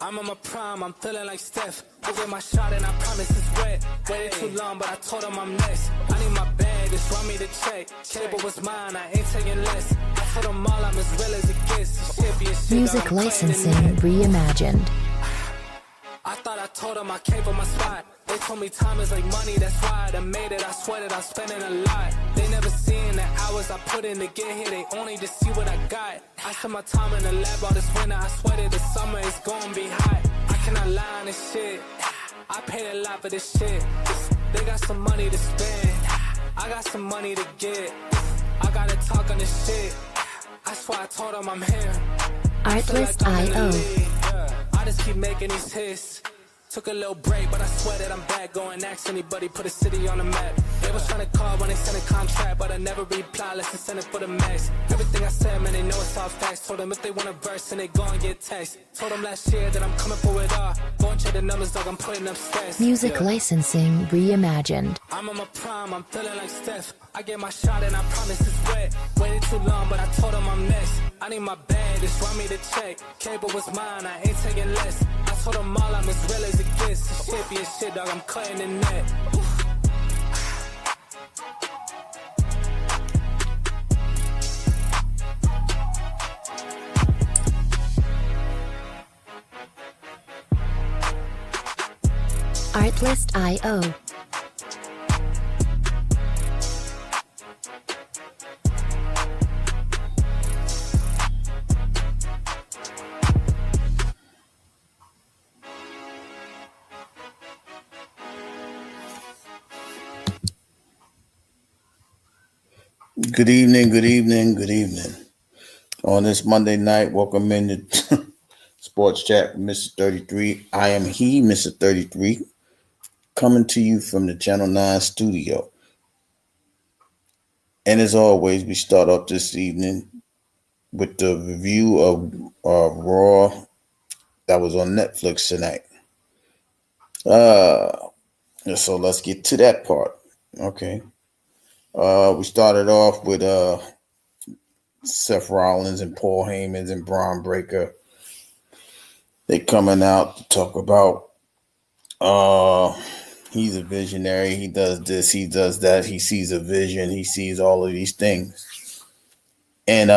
I'm on my prime, I'm feeling like Steph. I'll get my shot and I promise it's wet. Waited too long, but I told him I'm next. I need my bag, just run me the check. Cable was mine, I ain't taking less. I told them all I'm as real as it gets. Shit be a shit, Music licensing reimagined. I thought I told them I came for my spot. They told me time is like money, that's why I done made it. I swear that I'm spending a lot. They never seen the hours I put in to get here. They only just see what I got. I spent my time in the lab all this winter. I swear that the summer is gonna be hot. I cannot lie on this shit. I paid a lot for this shit. They got some money to spend. I got some money to get. I gotta talk on this shit. I swear I told them I'm here. Artlist.io. I just keep making these hits. Took a little break, but I swear that I'm back. Go and ask anybody, put a city on the map. They was trying to call when they sent a contract, but I never reply, let's send it for the max. Everything I said, man, they know it's all facts. Told them if they want a verse, and they go and get text. Told them last year that I'm coming for it all. Go and check the numbers, dog, I'm putting up stats. Music licensing reimagined. I'm on my prime, I'm feeling like Steph. I get my shot and I promise it's wet. Waited too long, but I told them I'm next. I need my bag, just run me the check. Cable was mine, I ain't taking less. I told them all I'm as real as it gets. Shit be a shit, dog, I'm cutting the net. Artlist.io. Good evening, good evening, good evening. On this Monday night, welcome into Sports Chat with Mr. 33. I am he, Mr. 33, coming to you from the Channel 9 studio. And as always, we start off this evening with the review of Raw that was on Netflix tonight. So let's get to that part. Okay. We started off with Seth Rollins and Paul Heyman and Braun Breaker. They coming out to talk about he's a visionary. He does this, he does that. He sees a vision. He sees all of these things. And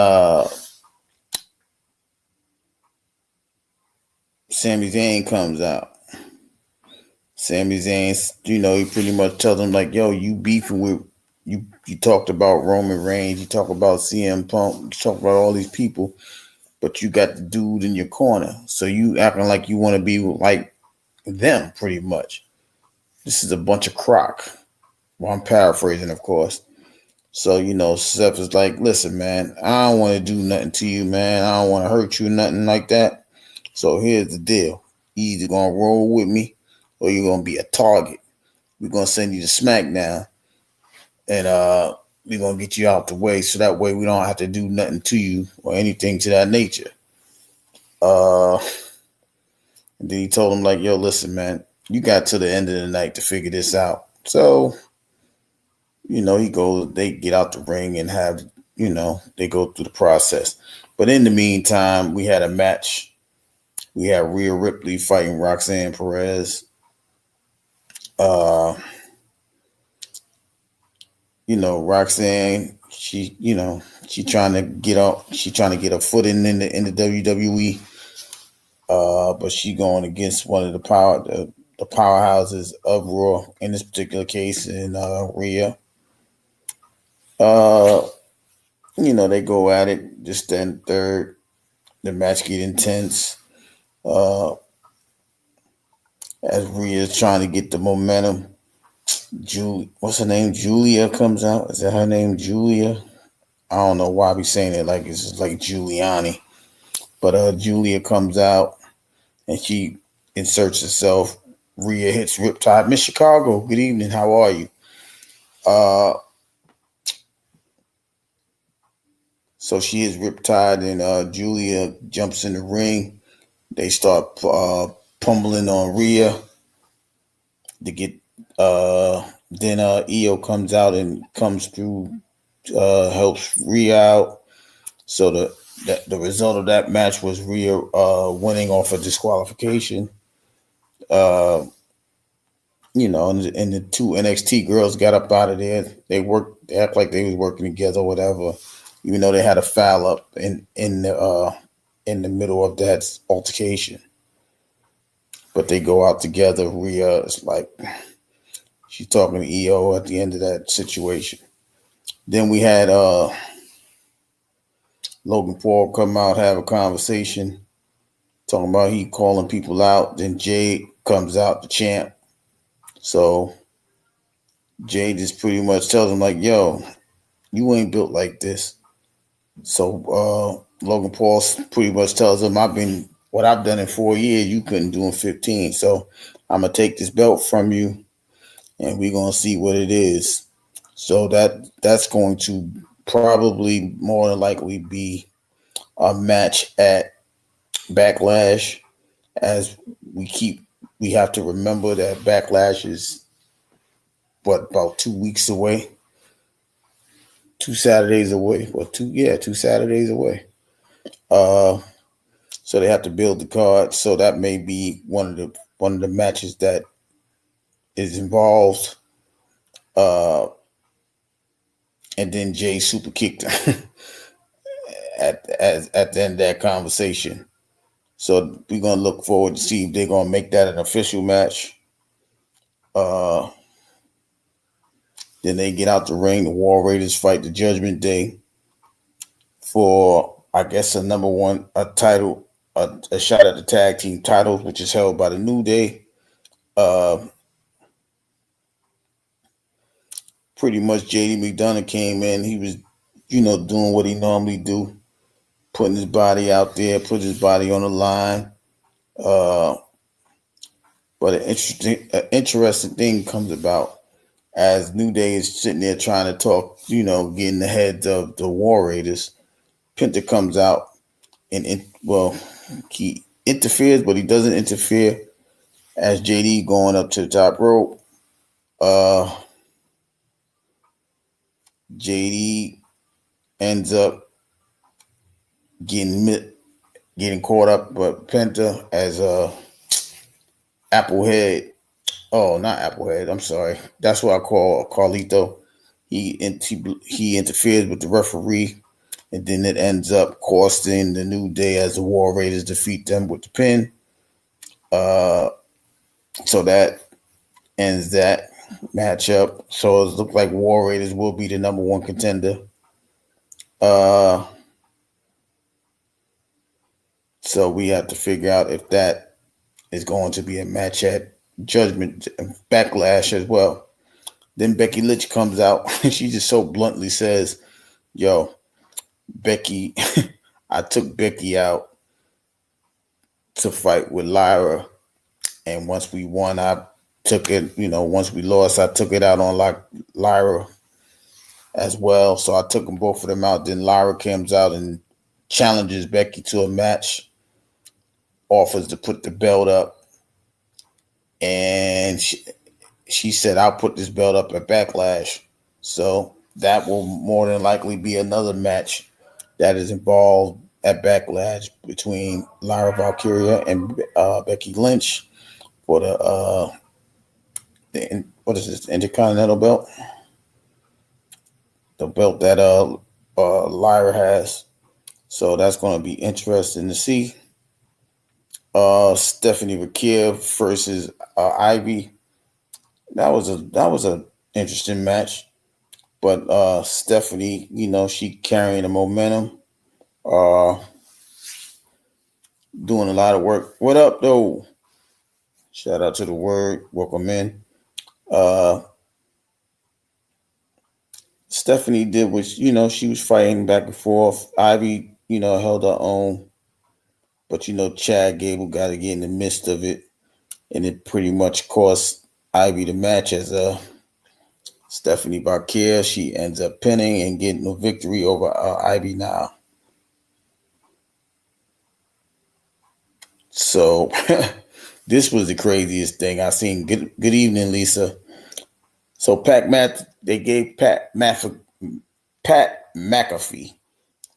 Sami Zayn comes out. Sami Zayn, he pretty much tells him like, yo, you beefing with, you talked about Roman Reigns, you talk about CM Punk, you talk about all these people, but you got the dude in your corner. So you acting like you want to be like them, pretty much. This is a bunch of crock. Well, I'm paraphrasing, of course. So, Seth is like, listen, man, I don't want to do nothing to you, man. I don't want to hurt you, nothing like that. So here's the deal. You either going to roll with me or you're going to be a target. We're going to send you to SmackDown. And we're going to get you out the way so that way we don't have to do nothing to you or anything to that nature. And then he told him like, yo, listen, man, you got to the end of the night to figure this out. So, they get out the ring and have, they go through the process. But in the meantime, we had a match. We had Rhea Ripley fighting Roxanne Perez. Roxanne, she trying to get up, she trying to get a foot in the WWE. But she going against one of the powerhouses of Raw in this particular case, in Rhea. They go at it, just then third. The match get intense. As Rhea's trying to get the momentum. What's her name? Julia comes out. Is that her name, Julia? I don't know why I be saying it like it's like Giuliani. But Julia comes out and she inserts herself. Rhea hits Riptide. Miss Chicago, good evening. How are you? So she is Riptide and Julia jumps in the ring. They start pummeling on Rhea to get then Io comes out and comes through, helps Rhea out. So That the result of that match was Rhea winning off a disqualification. Uh, and the two NXT girls got up out of there. They act like they was working together or whatever, even though they had a foul up in the middle of that altercation. But they go out together. Rhea is like she's talking to EO at the end of that situation. Then we had Logan Paul come out, have a conversation, talking about he calling people out. Then Jade comes out, the champ. So Jade just pretty much tells him like, yo, you ain't built like this. So Logan Paul pretty much tells him, what I've done in 4 years, you couldn't do in 15. So I'm going to take this belt from you and we're going to see what it is. So that's going to probably more than likely be a match at Backlash, as we have to remember that Backlash is about 2 weeks away, 2 Saturdays away, 2 Saturdays away. So they have to build the card. So that may be one of the matches that is involved. And then Jay super kicked at the end of that conversation. So we're gonna look forward to see if they're gonna make that an official match. Then they get out the ring. The War Raiders fight the Judgment Day for, I guess, a number one title, a shot at the tag team titles, which is held by the New Day. Pretty much JD McDonough came in. He was, doing what he normally do, putting his body out there, put his body on the line. But an interesting thing comes about as New Day is sitting there trying to talk, getting ahead of the War Raiders. Penta comes out and he interferes, but he doesn't interfere as JD going up to the top rope. JD ends up getting caught up, but Penta as Applehead. Oh, not Applehead. I'm sorry. That's what I call Carlito. He interferes with the referee, and then it ends up costing the New Day as the War Raiders defeat them with the pin. So that ends that matchup. So it looks like War Raiders will be the number one contender. So we have to figure out if that is going to be a match at Judgment Backlash as well. Then Becky Lynch comes out and she just so bluntly says, yo, Becky, I took Becky out to fight with Lyra. And once we won, I took it, once we lost, I took it out on Lyra as well. So I took them both of them out. Then Lyra comes out and challenges Becky to a match, offers to put the belt up. And she said, I'll put this belt up at Backlash. So that will more than likely be another match that is involved at Backlash between Lyra Valkyria and Becky Lynch for the what is this, Intercontinental belt? The belt that Lyra has. So that's going to be interesting to see. Stephanie Vaquer versus Ivy. That was a interesting match, but Stephanie, she carrying the momentum, doing a lot of work. What up, though? Shout out to the Word. Welcome in. Stephanie did what she was fighting back and forth. Ivy, held her own. But, Chad Gable got to get in the midst of it. And it pretty much cost Ivy the match as Stephanie Vaquer. She ends up pinning and getting a victory over Ivy now. So this was the craziest thing I seen. Good evening, Lisa. So they gave Pat McAfee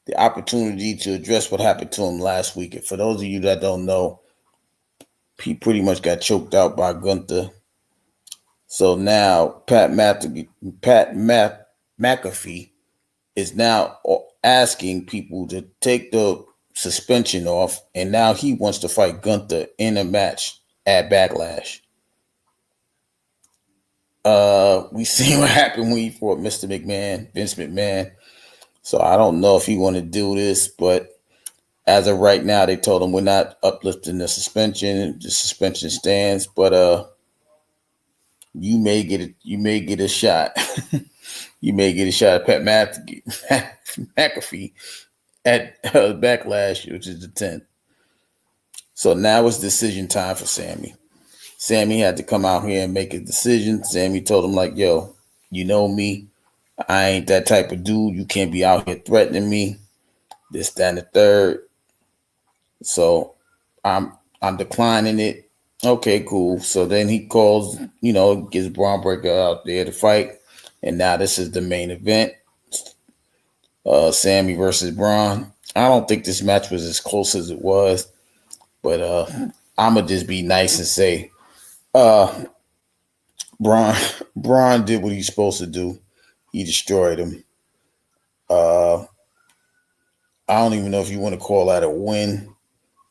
the opportunity to address what happened to him last week. And for those of you that don't know, he pretty much got choked out by Gunther. So now McAfee is now asking people to take the suspension off, and now he wants to fight Gunther in a match at Backlash. We seen what happened when he fought Mr. McMahon, Vince McMahon. So I don't know if he want to do this, but as of right now, they told him we're not uplifting the suspension. The suspension stands, but you may get it. You may get a shot. You may get a shot at Pat McAfee at Backlash, which is the 10th. So now it's decision time for Sammy. Sammy had to come out here and make a decision. Sammy told him, like, yo, you know me. I ain't that type of dude. You can't be out here threatening me. This, that, and the third. So I'm declining it. Okay, cool. So then he calls, gets Braun Breaker out there to fight. And now this is the main event. Sammy versus Braun. I don't think this match was as close as it was. But I'm going to just be nice and say Braun did what he's supposed to do. He destroyed him. I don't even know if you want to call that a win.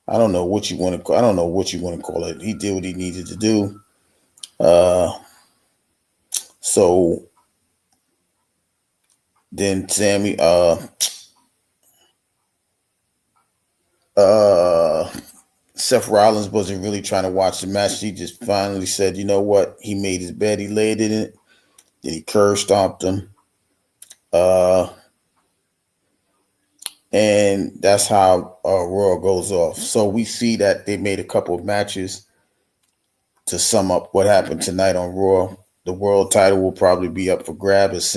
I don't know what you want to call it. He did what he needed to do. So then Sammy Seth Rollins wasn't really trying to watch the match. He just finally said, you know what? He made his bed, he laid in it, then he curb stomped him. And that's how Raw goes off. So we see that they made a couple of matches to sum up what happened tonight on Raw. The world title will probably be up for grab as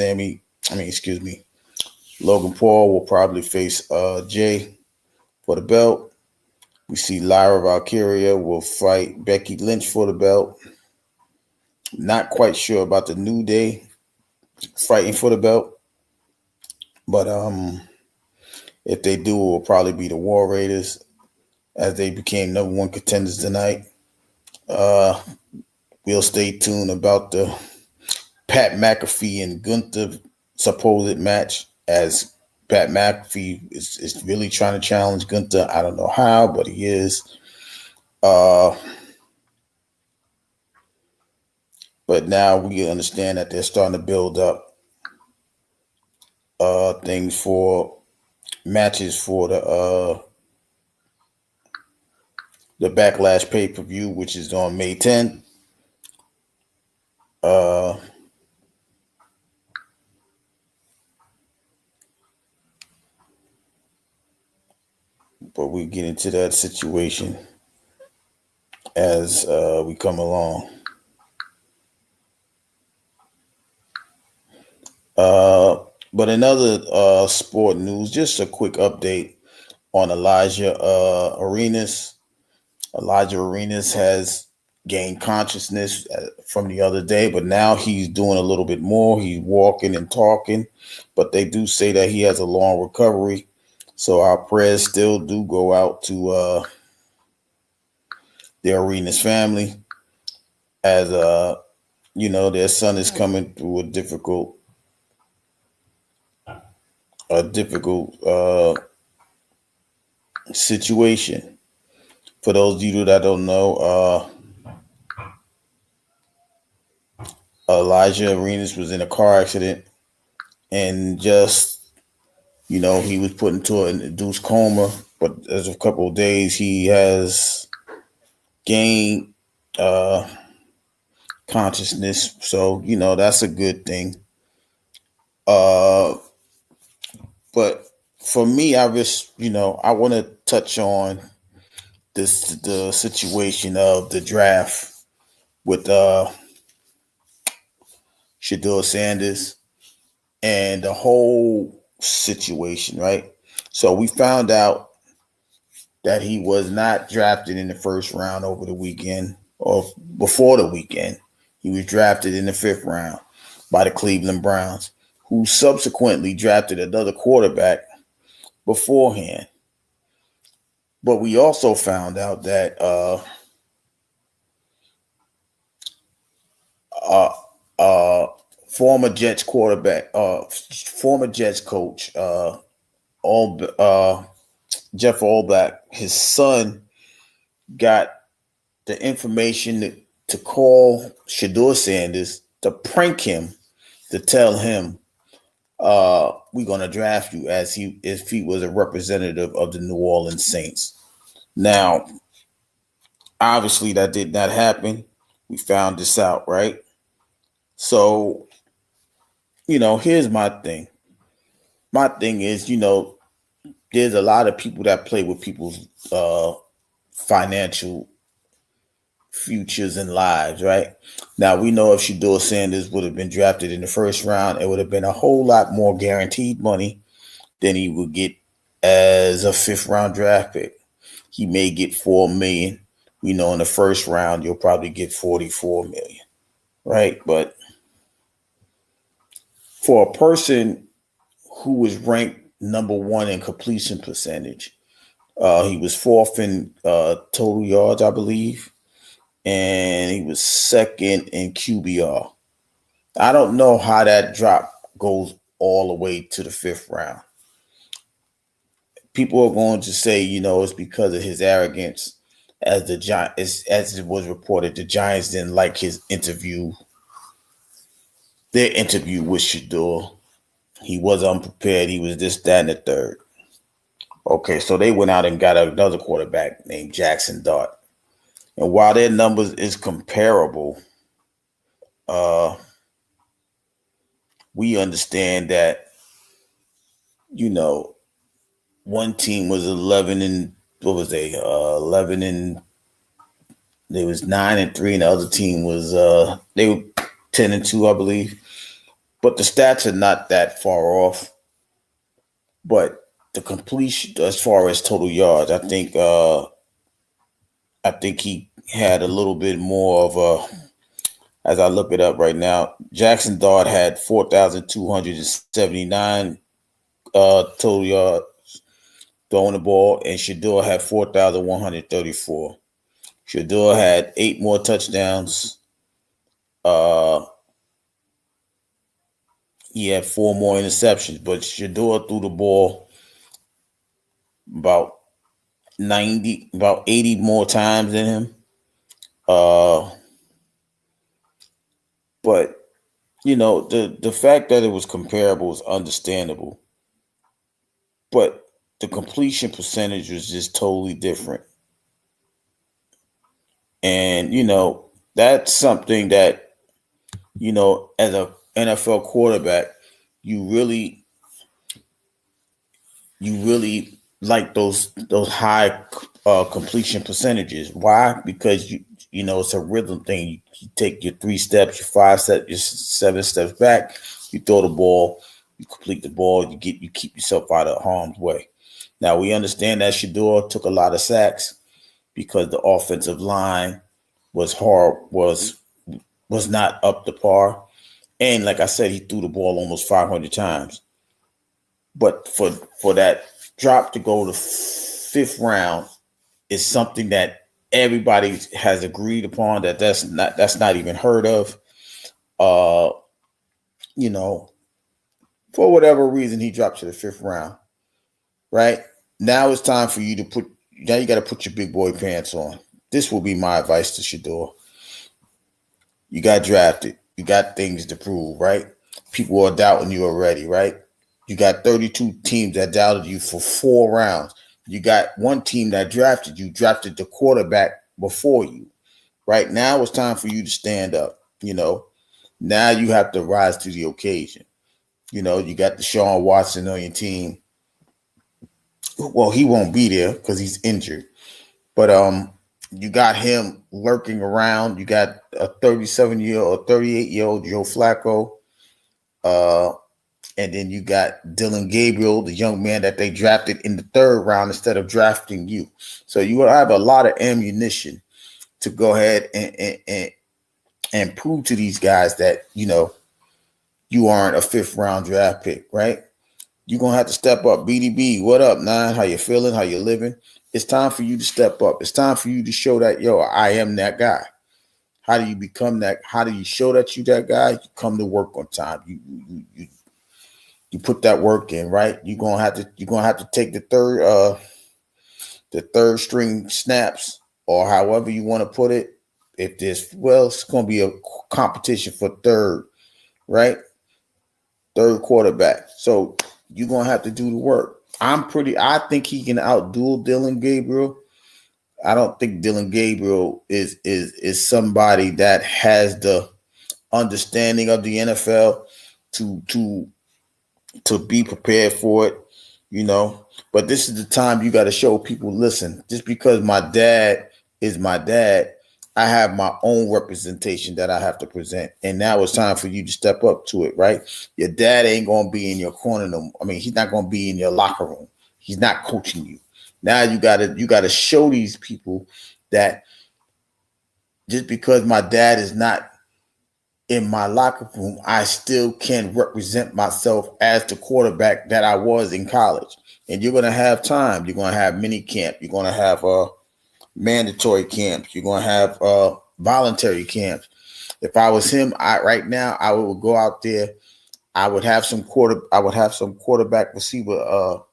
Logan Paul will probably face Jay for the belt. We see Lyra Valkyria will fight Becky Lynch for the belt. Not quite sure about the New Day fighting for the belt. But if they do, it will probably be the War Raiders as they became number one contenders tonight. We'll stay tuned about the Pat McAfee and Gunther supposed match, as Pat McAfee is really trying to challenge Gunther. I don't know how, but he is. But now we understand that they're starting to build up things for matches for the Backlash pay-per-view, which is on May 10th. But we get into that situation as we come along. But in other sport news, just a quick update on Elijah Arenas. Elijah Arenas has gained consciousness from the other day, but now he's doing a little bit more. He's walking and talking, but they do say that he has a long recovery. So our prayers still do go out to the Arenas family, as their son is coming through a difficult situation. For those of you that don't know, Elijah Arenas was in a car accident and just, he was put into an induced coma, but as of a couple of days, he has gained consciousness. So, that's a good thing. But for me, I just, I want to touch on the situation of the draft with Shedeur Sanders and the whole situation, right? So we found out that he was not drafted in the first round over the weekend or before the weekend. He was drafted in the 5th round by the Cleveland Browns, who subsequently drafted another quarterback beforehand. But we also found out that uh, uh, former Jets quarterback, former Jets coach, Jeff Olbeck, his son got the information to call Shedeur Sanders to prank him, to tell him we're gonna draft you if he was a representative of the New Orleans Saints. Now, obviously that did not happen. We found this out, right? So, here's my thing. My thing is, there's a lot of people that play with people's financial futures and lives, right? Now, we know if Shedeur Sanders would have been drafted in the first round, it would have been a whole lot more guaranteed money than he would get as a fifth round draft pick. He may get $4 million. We know in the first round, you'll probably get $44 million, right? But for a person who was ranked number one in completion percentage, he was fourth in total yards, I believe, and he was second in QBR. I don't know how that drop goes all the way to the fifth round. People are going to say, it's because of his arrogance. As it was reported, the Giants didn't like his interview. Their interview with Shedeur. He was unprepared. He was this, that, and the third. Okay, so they went out and got another quarterback named Jackson Dart. And while their numbers is comparable, we understand that, one team was 11 and what was they? 11 and they was 9-3, and the other team was they were 10-2, I believe. But the stats are not that far off. But the completion, as far as total yards, I think he had a little bit more of a. As I look it up right now, Jackson Dart had 4,279 total yards throwing the ball, and Shedeur had 4,134. Shedeur had 8 more touchdowns. He had 4 more interceptions, but Shedeur threw the ball about 80 more times than him. But the fact that it was comparable is understandable. But the completion percentage was just totally different. And, that's something that, as a NFL quarterback, you really like those high completion percentages. Why? Because it's a rhythm thing. You take your 3 steps, your 5 steps, your 7 steps back. You throw the ball, you complete the ball. You keep yourself out of harm's way. Now we understand that Shedeur took a lot of sacks because the offensive line was not up to par. And like I said, he threw the ball almost 500 times. But for that drop to go to fifth round is something that everybody has agreed upon, that's not even heard of. For whatever reason, he dropped to the fifth round. Right? Now it's time for you to you got to put your big boy pants on. This will be my advice to Shedeur. You got drafted. You got things to prove, right? People are doubting you already, right? You got 32 teams that doubted you for 4 rounds. You got one team that drafted the quarterback before you. Right now it's time for you to stand up. Now you have to rise to the occasion. You got Deshaun Watson on your team. Well, he won't be there because he's injured. But you got him lurking around. You got a 37-year-old, 38-year-old Joe Flacco. And then you got Dylan Gabriel, the young man that they drafted in the 3rd round instead of drafting you. So you will have a lot of ammunition to go ahead and prove to these guys that, you aren't a 5th round draft pick, right? You're gonna have to step up. BDB, what up, Nine? How you feeling? How you living? It's time for you to step up. It's time for you to show that, yo, I am that guy. How do you become that? How do you show that you that guy? You come to work on time. You put that work in, right? You're gonna have to take the third string snaps, or however you want to put it. If this, well, it's gonna be a competition for third, right? Third quarterback. So you're gonna have to do the work. I think he can outduel Dylan Gabriel. I don't think Dylan Gabriel is somebody that has the understanding of the NFL to be prepared for it, you know. But this is the time you got to show people, listen, just because my dad is my dad, I have my own representation that I have to present. And now it's time for you to step up to it, right? Your dad ain't going to be in your corner. I mean, he's not going to be in your locker room. He's not coaching you. Now you gotta show these people that just because my dad is not in my locker room, I still can represent myself as the quarterback that I was in college. And you're gonna have time. You're gonna have mini camp. You're gonna have mandatory camps. You're gonna have voluntary camps. If I was him, right now I would go out there. I would have some quarterback receiver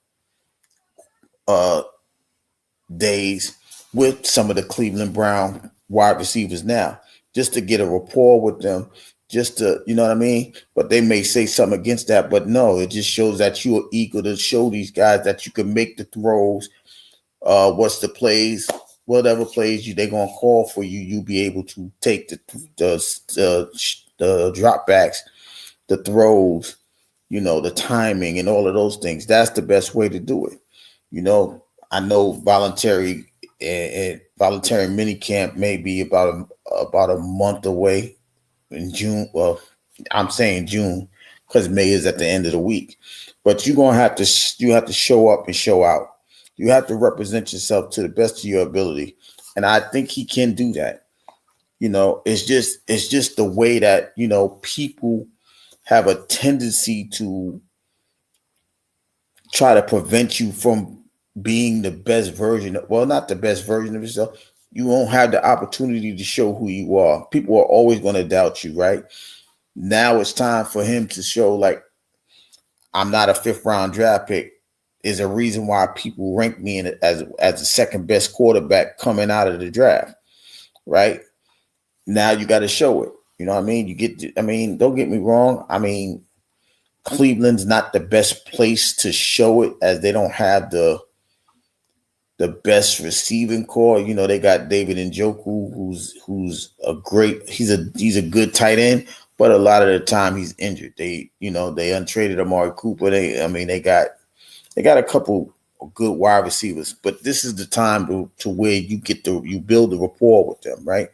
days with some of the Cleveland Brown wide receivers now, just to get a rapport with them, just to, you know what I mean? But they may say something against that, but no, it just shows that you are eager to show these guys that you can make the throws. What's the plays? Whatever plays they're gonna call for you, you'll be able to take the dropbacks, the throws, you know, the timing and all of those things. That's the best way to do it. You know, I know voluntary mini camp may be about a month away in June. Well, I'm saying June because May is at the end of the week. But you have to show up and show out. You have to represent yourself to the best of your ability, and I think he can do that. You know, it's just the way that, you know, people have a tendency to try to prevent you from being the best version. Well, not the best version of yourself. You won't have the opportunity to show who you are. People are always going to doubt you, right? Now it's time for him to show, like, I'm not a 5th round draft pick. Is a reason why people rank me in as the second best quarterback coming out of the draft, right? Now you got to show it. You know what I mean? Don't get me wrong. I mean, Cleveland's not the best place to show it, as they don't have the best receiving core. You know, they got David Njoku, who's he's a good tight end, but a lot of the time he's injured. They untraded Amari Cooper. They got a couple of good wide receivers, but this is the time to where you build the rapport with them, right?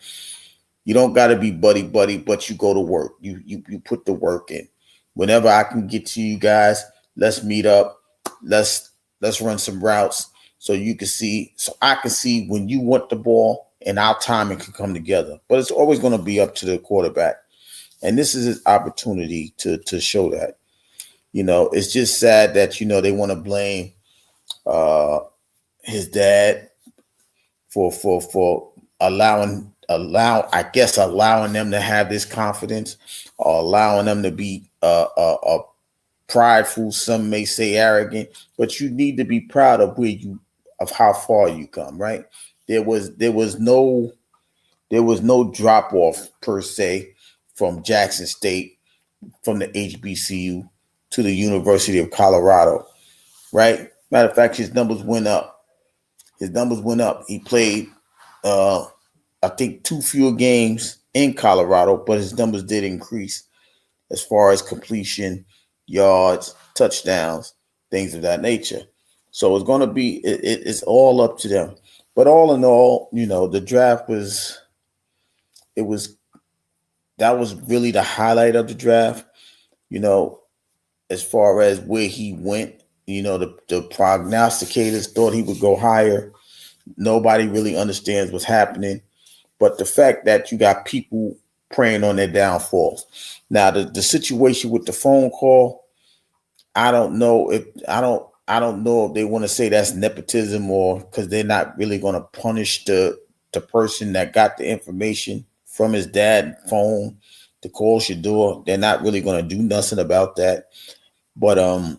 You don't got to be buddy, but you go to work. You put the work in. Whenever I can get to you guys, let's meet up. Let's run some routes so I can see when you want the ball and our timing can come together. But it's always going to be up to the quarterback. And this is his opportunity to show that. You know, it's just sad that, you know, they want to blame his dad for allowing them to have this confidence, or allowing them to be prideful. Some may say arrogant, but you need to be proud of how far you come, right? There was no drop off per se from Jackson State, from the HBCU to the University of Colorado, right? Matter of fact, his numbers went up. He played, I think, 2 fewer games in Colorado, but his numbers did increase as far as completion, yards, touchdowns, things of that nature. So it's going to be, it's all up to them. But all in all, you know, the draft that was really the highlight of the draft, you know, as far as where he went. You know, the prognosticators thought he would go higher. Nobody really understands what's happening. But the fact that you got people preying on their downfalls. Now, the situation with the phone call, I don't know if I don't know if they want to say that's nepotism or because they're not really going to punish the person that got the information from his dad phone to call Shador. They're not really going to do nothing about that. But the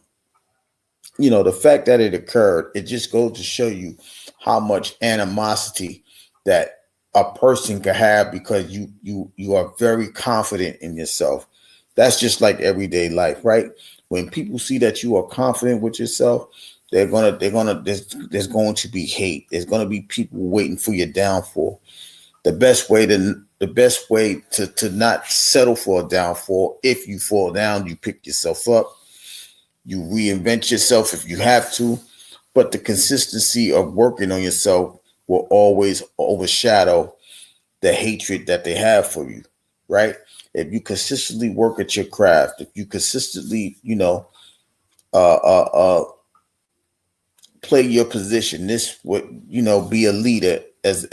fact that it occurred, it just goes to show you how much animosity that a person can have because you are very confident in yourself. That's just like everyday life, right? When people see that you are confident with yourself, there's going to be hate. There's going to be people waiting for your downfall. The best way to not settle for a downfall, if you fall down, you pick yourself up. You reinvent yourself if you have to, but the consistency of working on yourself will always overshadow the hatred that they have for you, right? If you consistently work at your craft, if you consistently, play your position, this would, be a leader as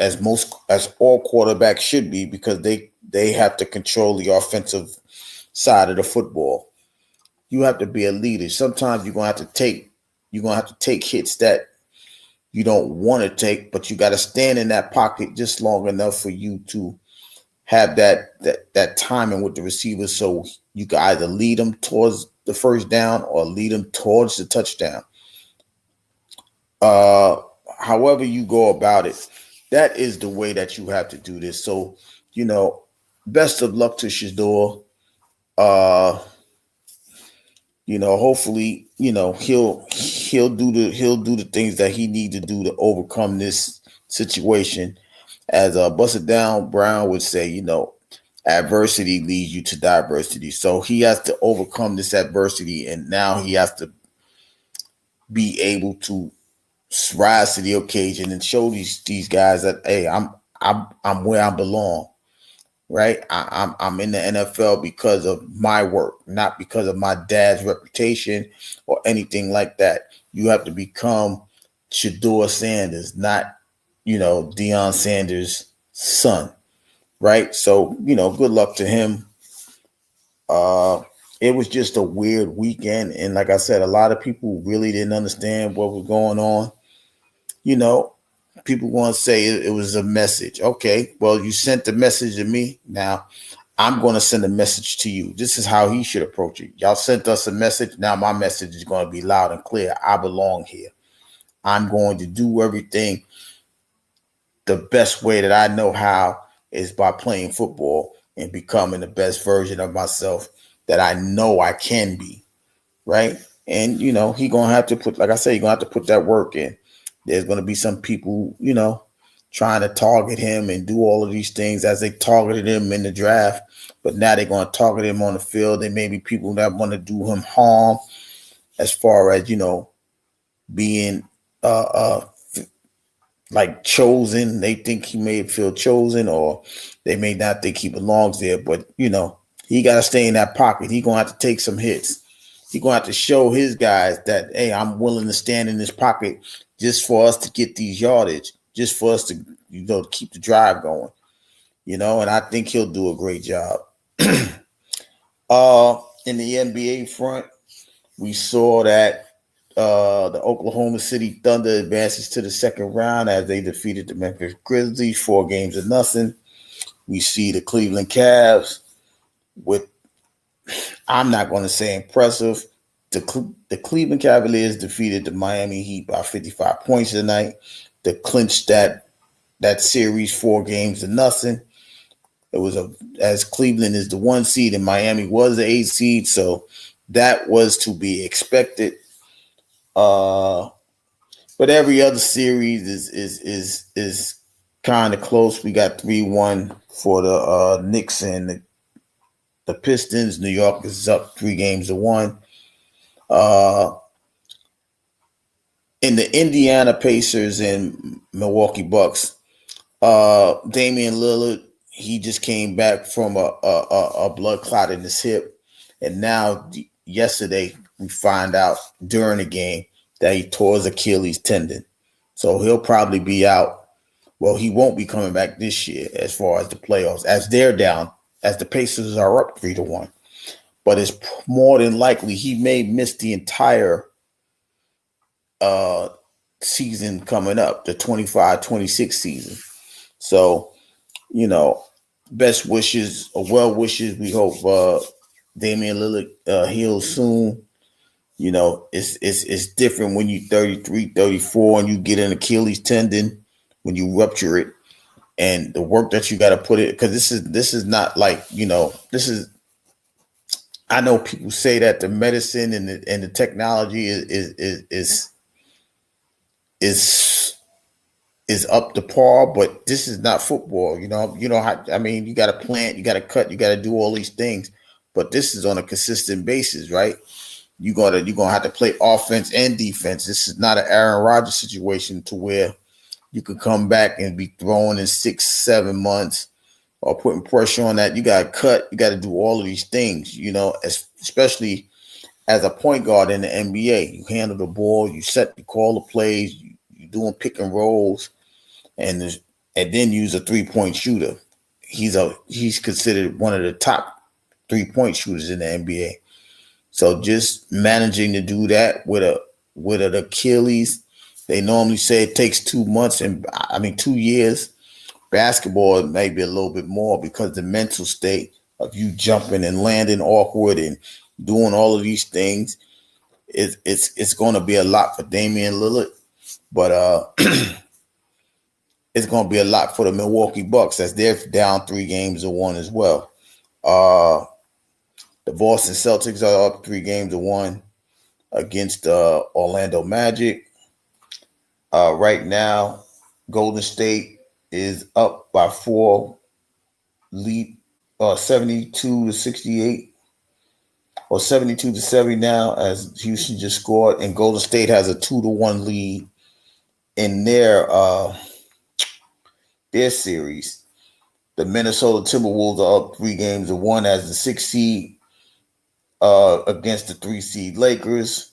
all quarterbacks should be, because they have to control the offensive side of the football. You have to be a leader. Sometimes you're gonna have to take hits that you don't want to take, but you got to stand in that pocket just long enough for you to have that timing with the receiver, so you can either lead them towards the first down or lead them towards the touchdown. However you go about it, that is the way that you have to do this. So, best of luck to Shador. Hopefully, he'll do the things that he needs to do to overcome this situation. As Busted Down Brown would say, adversity leads you to diversity. So he has to overcome this adversity, and now he has to be able to rise to the occasion and show these guys that, hey, I'm where I belong. Right, I'm in the NFL because of my work, not because of my dad's reputation or anything like that. You have to become Shador Sanders, not Deion Sanders' son. Right, so good luck to him. It was just a weird weekend, and like I said, a lot of people really didn't understand what was going on. People want to say it was a message. Okay, well, you sent the message to me. Now, I'm going to send a message to you. This is how he should approach it. Y'all sent us a message. Now my message is going to be loud and clear. I belong here. I'm going to do everything the best way that I know how is by playing football and becoming the best version of myself that I know I can be. Right? And, he going to have to put, like I say, you're going to have to put that work in. There's going to be some people, trying to target him and do all of these things as they targeted him in the draft. But now they're going to target him on the field. There may be people that want to do him harm as far as, being like chosen. They think he may feel chosen, or they may not think he belongs there. But, he got to stay in that pocket. He's going to have to take some hits. He's going to have to show his guys that, hey, I'm willing to stand in this pocket just for us to get these yardage, just for us to, keep the drive going, and I think he'll do a great job. In the NBA front, we saw that the Oklahoma City Thunder advances to the second round as they defeated the Memphis Grizzlies 4-0. We see the Cleveland Cavs with, I'm not going to say impressive. The Cleveland Cavaliers defeated the Miami Heat by 55 points tonight to clinch that series 4-0. It was as Cleveland is the 1 seed and Miami was the 8 seed, so that was to be expected. But every other series is kind of close. We got 3-1 for the Knicks and the Pistons. New York is up 3-1. In the Indiana Pacers and Milwaukee Bucks, Damian Lillard, he just came back from a blood clot in his hip, and now yesterday we find out during the game that he tore his Achilles tendon, so he'll probably be out. Well, he won't be coming back this year as far as the playoffs, as they're down, as the Pacers are up 3-1. but it's more than likely he may miss the entire season coming up, the 25-26 season. So, best wishes or well wishes. We hope Damian Lillard heals soon. It's different when you're 33, 34 and you get an Achilles tendon when you rupture it, and the work that you got to put it, because this is not like, this is, I know people say that the medicine and the technology is up to par, but this is not football. You got to plant, you got to cut, you got to do all these things, but this is on a consistent basis, right? You're gonna have to play offense and defense. This is not an Aaron Rodgers situation to where you could come back and be throwing in 6-7 months or putting pressure on that. You got to cut. You got to do all of these things, especially as a point guard in the NBA. You handle the ball, you call the plays, you're doing pick and rolls, and then use a 3-point shooter. He's considered one of the top 3-point shooters in the NBA. So just managing to do that with an Achilles, they normally say it takes 2 months, and 2 years. Basketball may be a little bit more because the mental state of you jumping and landing awkward and doing all of these things, it's going to be a lot for Damian Lillard, but it's going to be a lot for the Milwaukee Bucks as they're down 3-1 as well. The Boston Celtics are up 3-1 against Orlando Magic. Right now, Golden State is up by 4, lead 72-68 or 72-70 now, as Houston just scored, and Golden State has a 2-1 lead in their series. The Minnesota Timberwolves are up 3-1 as the 6th seed against the 3 seed Lakers.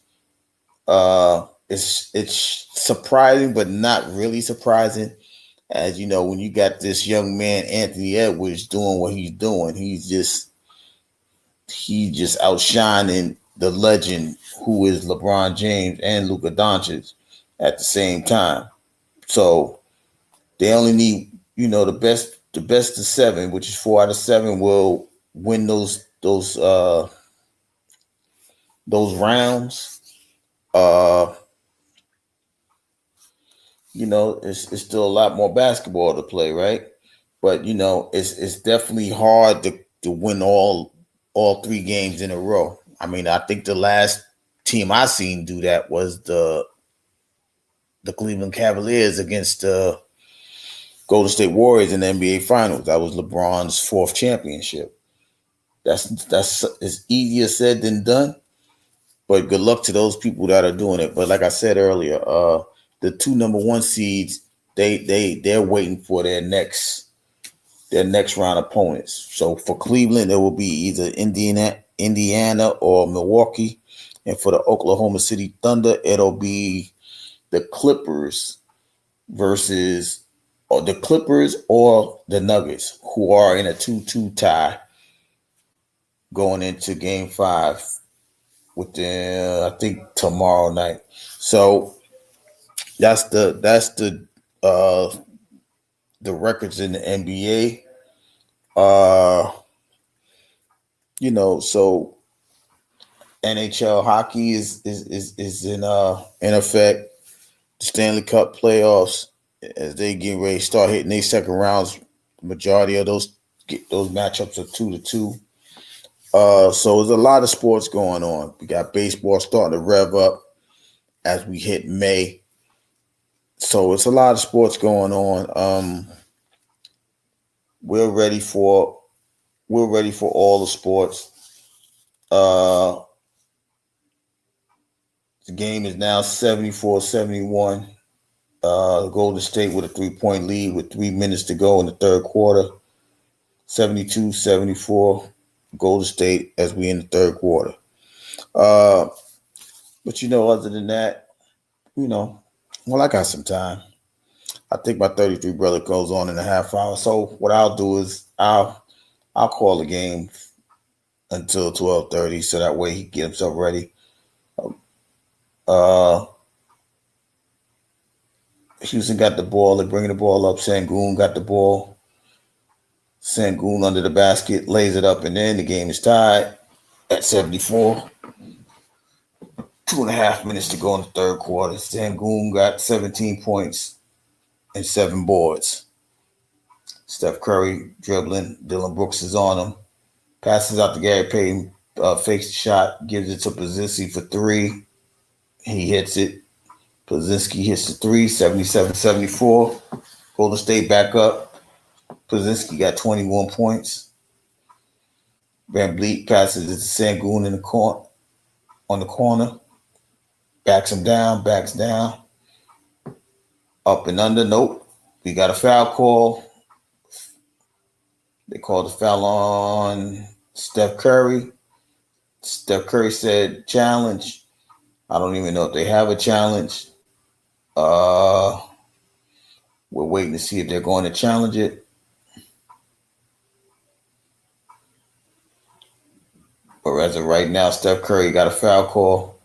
It's surprising, but not really surprising. As you know, when you got this young man, Anthony Edwards, doing what he's doing, he's just outshining the legend who is LeBron James and Luka Doncic at the same time. So they only need, the best of 7, which is 4 out of 7 will win those rounds. It's still a lot more basketball to play, right? But it's definitely hard to win all 3 games in a row. I think the last team I seen do that was the Cleveland Cavaliers against the Golden State Warriors in the NBA Finals. That was LeBron's 4th championship. That's as easier said than done. But good luck to those people that are doing it. But like I said earlier, the 2 number 1 seeds, they're waiting for their next round opponents. So for Cleveland, it will be either Indiana or Milwaukee, and for the Oklahoma City Thunder, it'll be the Clippers or the Nuggets, who are in a 2-2 tie going into Game 5 I think tomorrow night. So that's the records in the NBA. So NHL hockey is in effect. The Stanley Cup playoffs, as they get ready to start hitting their second rounds, majority of those matchups are 2-2. So there's a lot of sports going on. We got baseball starting to rev up as we hit May. So it's a lot of sports going on. We're ready for all the sports. The game is now 74-71. Golden State with a 3-point lead with 3 minutes to go in the third quarter. 72-74. Golden State as we in the third quarter. But other than that, I got some time. I think my 33 brother goes on in a half hour. So what I'll do is I'll call the game until 12:30, so that way he can get himself ready. Uh, Houston got the ball. They're bringing the ball up. Sengun got the ball. Sengun under the basket, lays it up, and then the game is tied at 74. 2.5 minutes to go in the third quarter. Sengun got 17 points and 7 boards. Steph Curry dribbling. Dylan Brooks is on him. Passes out to Gary Payton. Fakes the shot. Gives it to Pozinski for 3. He hits it. Pozinski hits the 3. 77-74. Golden State back up. Pozinski got 21 points. Van Vliet passes it to Sengun in the corner. On the corner. Backs him down. Backs down. Up and under. Nope. We got a foul call. They called the foul on Steph Curry. Steph Curry said challenge. I don't even know if they have a challenge. We're waiting to see if they're going to challenge it. But as of right now, Steph Curry got a foul call.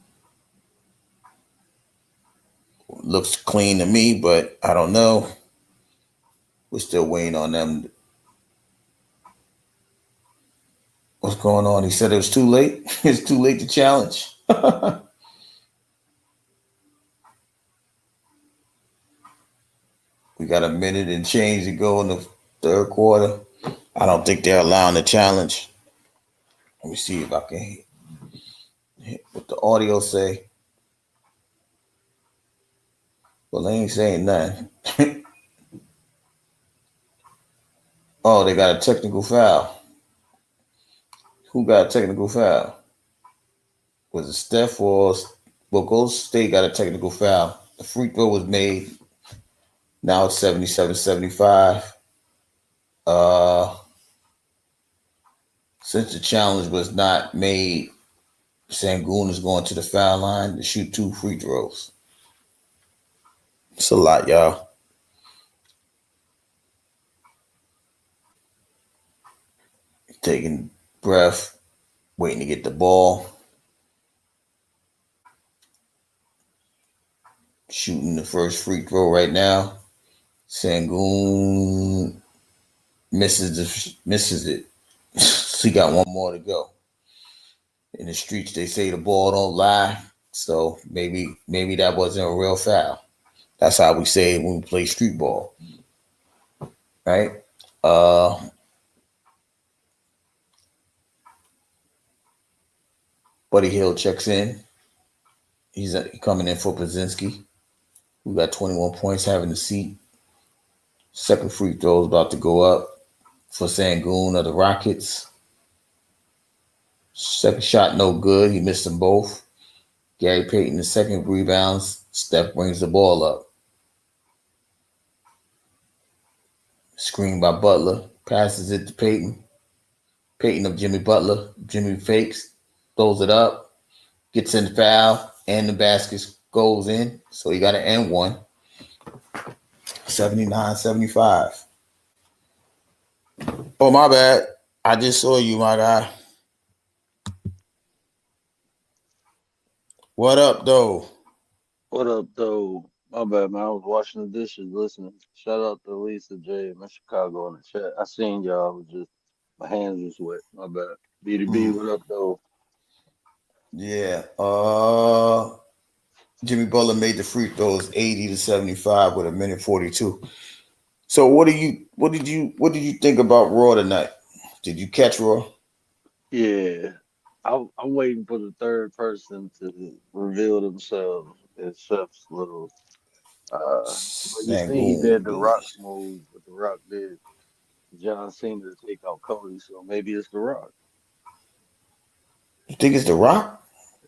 Looks clean to me, but I don't know. We're still waiting on them. What's going on? He said it was too late. It's too late to challenge. We got a minute and change to go in the third quarter. I don't think they're allowing the challenge. Let me see if I can hit what the audio say. Well, they ain't saying nothing. Oh, they got a technical foul. Who got a technical foul? Was it Steph or... Well, Golden State got a technical foul. The free throw was made. Now it's 77-75. Since the challenge was not made, Sengun is going to the foul line to shoot 2 free throws. It's a lot, y'all. Taking breath, waiting to get the ball. Shooting the first free throw right now. Sengun misses it. So he got one more to go. In the streets, they say the ball don't lie. So maybe that wasn't a real foul. That's how we say it when we play street ball. Right? Buddy Hield checks in. He's coming in for Pozinski, who got 21 points, having the seat. Second free throw is about to go up for Sengun of the Rockets. Second shot, no good. He missed them both. Gary Payton, the second rebounds. Steph brings the ball up. Screen by Butler. Passes it to Payton. Payton of Jimmy Butler. Jimmy fakes. Throws it up. Gets in the foul. And the basket goes in. So he got an and one. 79-75. Oh, my bad. I just saw you, my guy. What up, though? What up, though? My bad, man. I was washing the dishes, listening. Shout out to Lisa J. in Chicago in the chat. I seen y'all. I was just, my hands was wet. My bad. B2B, what up, though? Yeah. Jimmy Butler made the free throws 80-75 with a minute 42. So what did you think about Raw tonight? Did you catch Raw? Yeah. I'm waiting for the third person to reveal themselves in Chef's little. But you see, he did the Rock move, but the Rock did John Cena to take out Cody, so maybe it's the Rock. You think it's the Rock?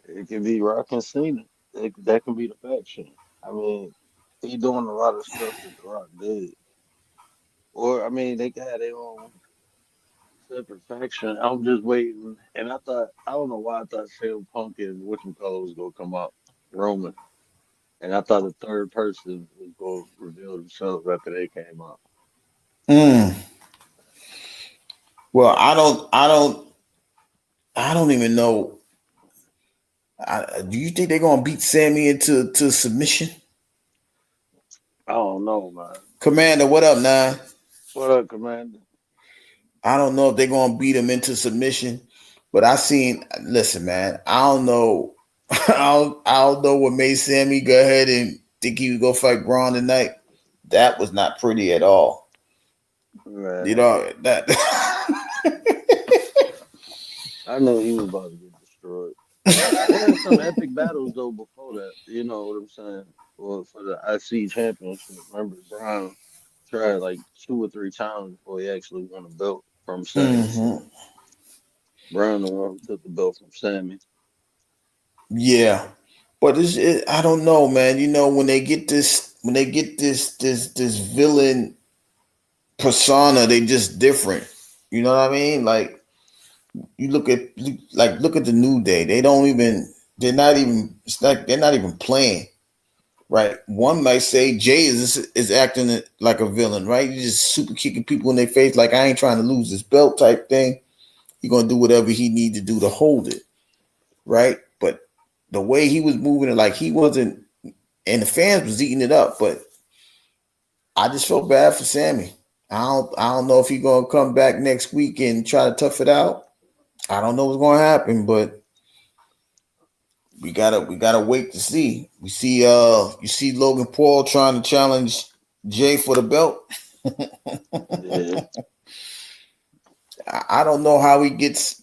It could be Rock and Cena. That can be the faction. I mean, he doing a lot of stuff that the Rock did. Or I mean, they got their own separate faction. I'm just waiting, and I don't know why I thought CM Punk and whatchamacallit was gonna come out, Roman, and I thought the third person was gonna reveal themselves after they came out. Well, I don't I don't even know. Do you think they're gonna beat Sammy into submission? I don't know, man. Commander, what up, Nine? What up, Commander? I don't know if they're gonna beat him into submission, but listen, man, I don't know. I don't know what made Sammy go ahead and think he would go fight Braun tonight. That was not pretty at all. Man, You know that. I know he was about to get destroyed. They had some epic battles though before that. You know what I'm saying? Well, for the IC championship, remember Brown tried like 2 or 3 times before he actually won a belt from Sammy. Mhm. Brown the one who took the belt from Sammy. Yeah, but I don't know, man. You know when they get this villain persona, they just different. You know what I mean? Like you look at the New Day. They're not even. It's like they're not even playing. Right. One might say Jay is acting like a villain, right? He's just super kicking people in their face, like I ain't trying to lose this belt type thing. He's gonna do whatever he need to do to hold it, right? But the way he was moving it, like he wasn't, and the fans was eating it up. But I just felt bad for Sammy. I don't know if he's gonna come back next week and try to tough it out. I don't know what's gonna happen, but we gotta wait to see. You see Logan Paul trying to challenge Jay for the belt. Yeah. I don't know how he gets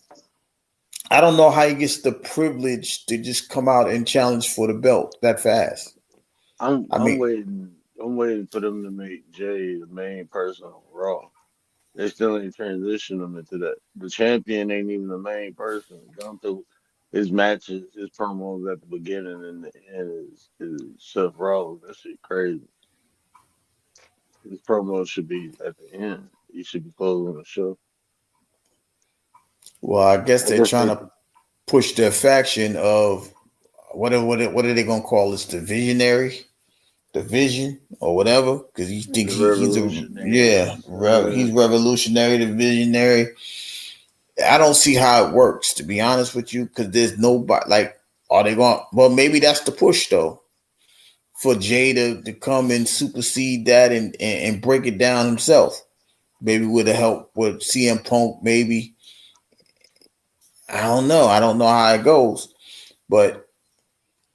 the privilege to just come out and challenge for the belt that fast. I'm waiting for them to make Jay the main person on Raw. They still ain't transitioned him into that. The champion ain't even the main person. Gone through his matches, his promos at the beginning and the end is Seth Rollins. That shit crazy. His promos should be at the end. He should be closing the show. Well, I guess I they're guess trying they, to push their faction of what are they gonna call this? The Vision or whatever? Because you think the he's revolutionary. he's revolutionary, the visionary. I don't see how it works, to be honest with you, because there's nobody like, are they going? Well, maybe that's the push though, for Jay to come and supersede that and break it down himself. Maybe with the help with CM Punk, maybe. I don't know. I don't know how it goes, but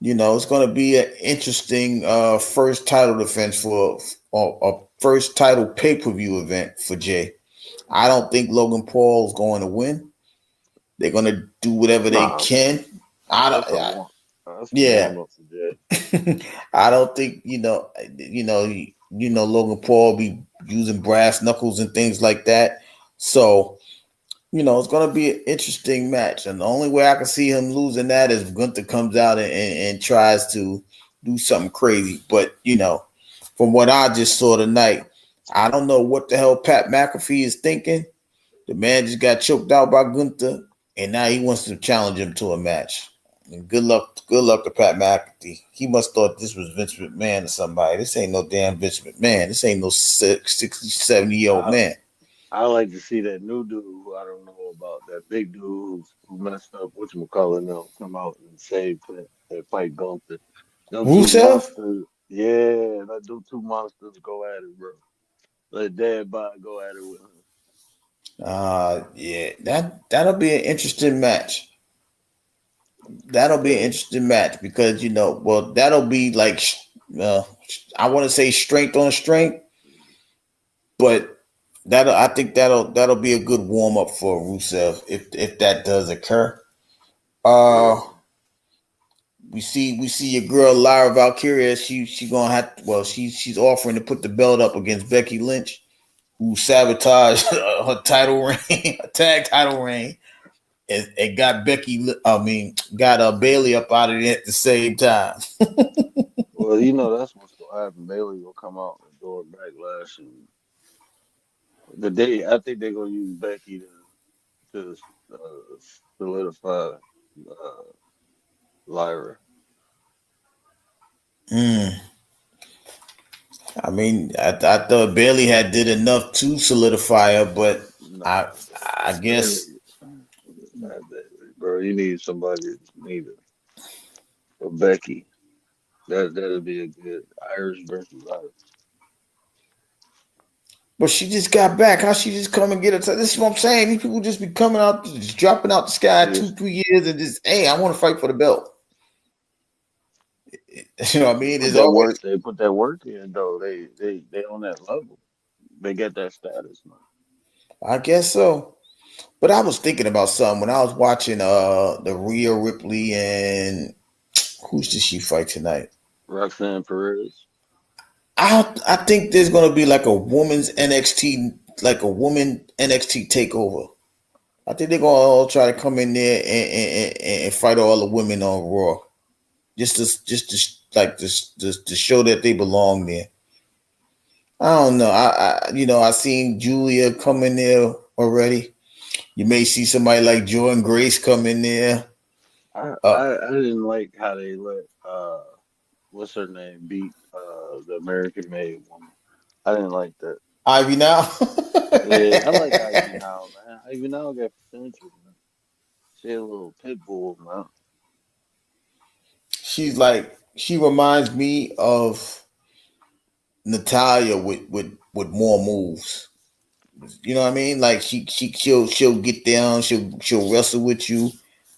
it's going to be an interesting first title defense for a first title pay-per-view event for Jay. I don't think Logan Paul is going to win. They're going to do whatever they can. That's a warm up for Jay. I don't think Logan Paul be using brass knuckles and things like that. So it's going to be an interesting match, and the only way I can see him losing that is if Gunther comes out and tries to do something crazy. But from what I just saw tonight, I don't know what the hell Pat McAfee is thinking. The man just got choked out by Gunther, and now he wants to challenge him to a match. And good luck to Pat McAfee. He must thought this was Vince McMahon or somebody. This ain't no damn Vince McMahon. This ain't no 60, 70-year-old man. I like to see that new dude who I don't know about, that big dude who messed up whatchamacallit now, come out and save that fight Gunther. Them two Rusev? monsters, yeah, let them 2 monsters go at it, bro. Let Dad Bod go at it with him. Yeah, that'll be an interesting match. That'll be an interesting match because that'll be like I want to say strength on strength, but I think that'll be a good warm up for Rusev if that does occur. We see your girl Lyra Valkyria. She gonna have she's offering to put the belt up against Becky Lynch, who sabotaged her title reign, a tag title reign, and got Bailey up out of it at the same time. Well, that's what's gonna happen. Bailey will come out and do a backlash, and I think they're gonna use Becky to solidify Lyra. I mean, I thought Bailey had did enough to solidify her, but Nah, I guess Or you need somebody, need a Becky. That'd be a good Irish versus Irish. But she just got back. How she just come and get her? This is what I'm saying. These people just be coming out, just dropping out the sky Yes. 2-3 years and just, hey, I want to fight for the belt. You know what I mean? Put There's that always, work. They put that work in though. They on that level. They get that status now. I guess so. But I was thinking about something when I was watching the Rhea Ripley and who's did she fight tonight? Roxanne Perez. I think there's gonna be like a woman's NXT, like a woman NXT takeover. I think they're gonna all try to come in there and fight all the women on Raw, just to show that they belong there. I don't know. I seen Julia come in there already. You may see somebody like Jordan Grace come in there. I didn't like how they let what's her name beat the American made woman. I didn't like that. Ivy now. Yeah, I like Ivy now, man. Ivy now got potential, man. She a little pit bull, man. She reminds me of Natalia with more moves. You know what I mean? Like she'll get down, she'll wrestle with you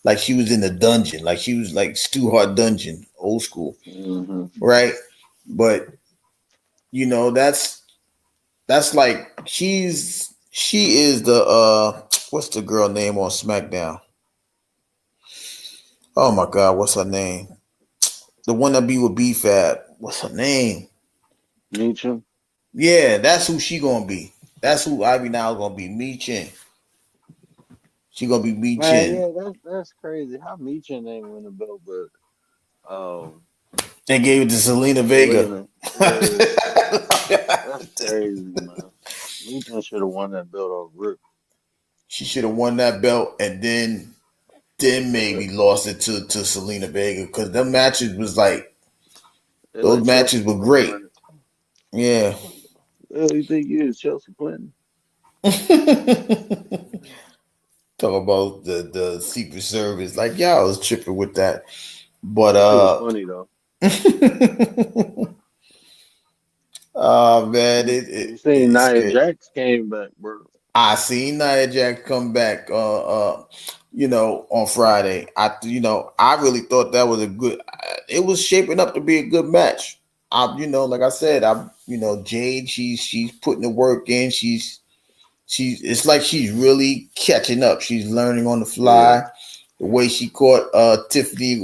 like she was in the dungeon, like she was like Stu Hart dungeon, old school, right? But that's like she is the what's the girl name on SmackDown? Oh my God, what's her name? The one that be with B-Fab. What's her name? Meechum. Yeah, that's who she gonna be. That's who Ivy now gonna be. Meechin. She gonna be Meechin. Man, yeah, that's crazy. How Meechin ain't win the belt, but They gave it to Selena Vega. That's crazy, man. Meechin should have won that belt off Rip. She should have won that belt and then maybe lost it to Selena Vega because them matches was like those matches were great. Yeah. Well, you think you is Chelsea Clinton? Talk about the Secret Service. Like y'all was tripping with that. But funny though. Oh man, You seen Nia Jax came back, bro. I seen Nia Jax come back on Friday. I really thought that was a good it was shaping up to be a good match. Like I said, Jade, she's putting the work in. She's it's like she's really catching up. She's learning on the fly. Yeah. The way she caught Tiffany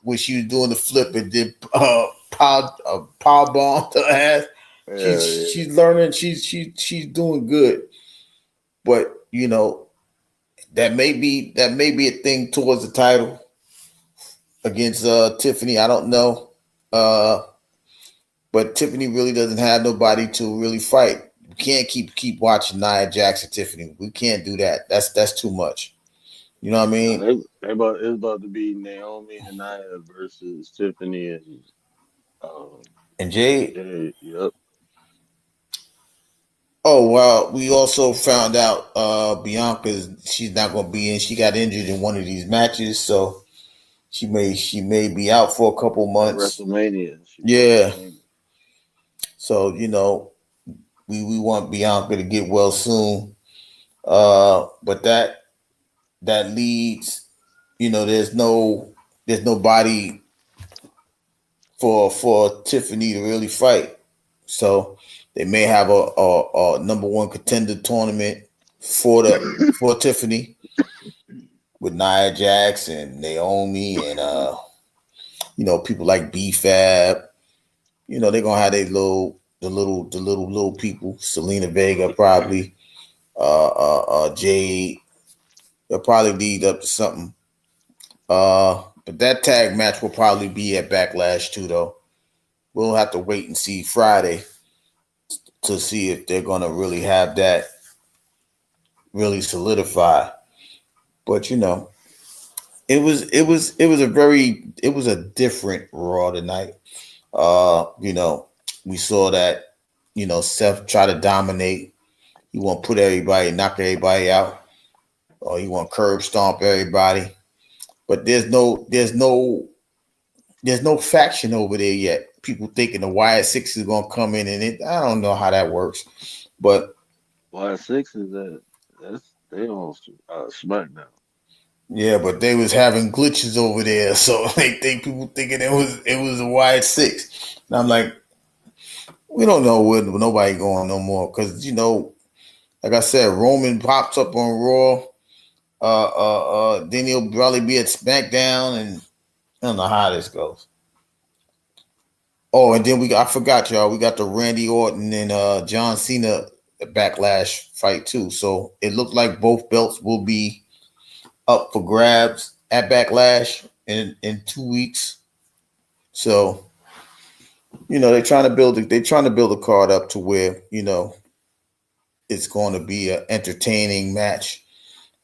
when she was doing the flip and did power bomb to her ass. Yeah, she's learning. She's doing good. But that may be a thing towards the title against Tiffany. I don't know. But Tiffany really doesn't have nobody to really fight. We can't keep watching Nia Jax and Tiffany. We can't do that. That's too much. You know what I mean? It's about to be Naomi and Nia versus Tiffany and Jade. Yep. Oh well, we also found out she's not going to be in. She got injured in one of these matches, so she may be out for a couple months. WrestleMania. Yeah. So we want Bianca to get well soon. But that leads, there's nobody for Tiffany to really fight. So they may have a number one contender tournament for Tiffany with Nia Jax and Naomi and people like B-Fab. They're gonna have the little people. Selena Vega probably, Jade. They'll probably lead up to something. But that tag match will probably be at Backlash too, though. We'll have to wait and see Friday to see if they're gonna really have that really solidify. But it was a different Raw tonight. We saw that, Seth try to dominate. He want to knock everybody out. Or he want to curb stomp everybody. but there's no faction over there yet. People thinking the Wyatt Six is gonna come in, and I don't know how that works, but Why six is that's they on SmackDown. yeah, but they was having glitches over there, so they think people thinking it was a Wyatt Six, and I'm like, we don't know where nobody going no more because like I said, Roman pops up on Raw, then he'll probably be at SmackDown, and I don't know how this goes. Oh, and then I forgot y'all. We got the Randy Orton and John Cena Backlash fight too. So it looked like both belts will be up for grabs at Backlash in 2 weeks. So they're trying to build a card up to where it's going to be an entertaining match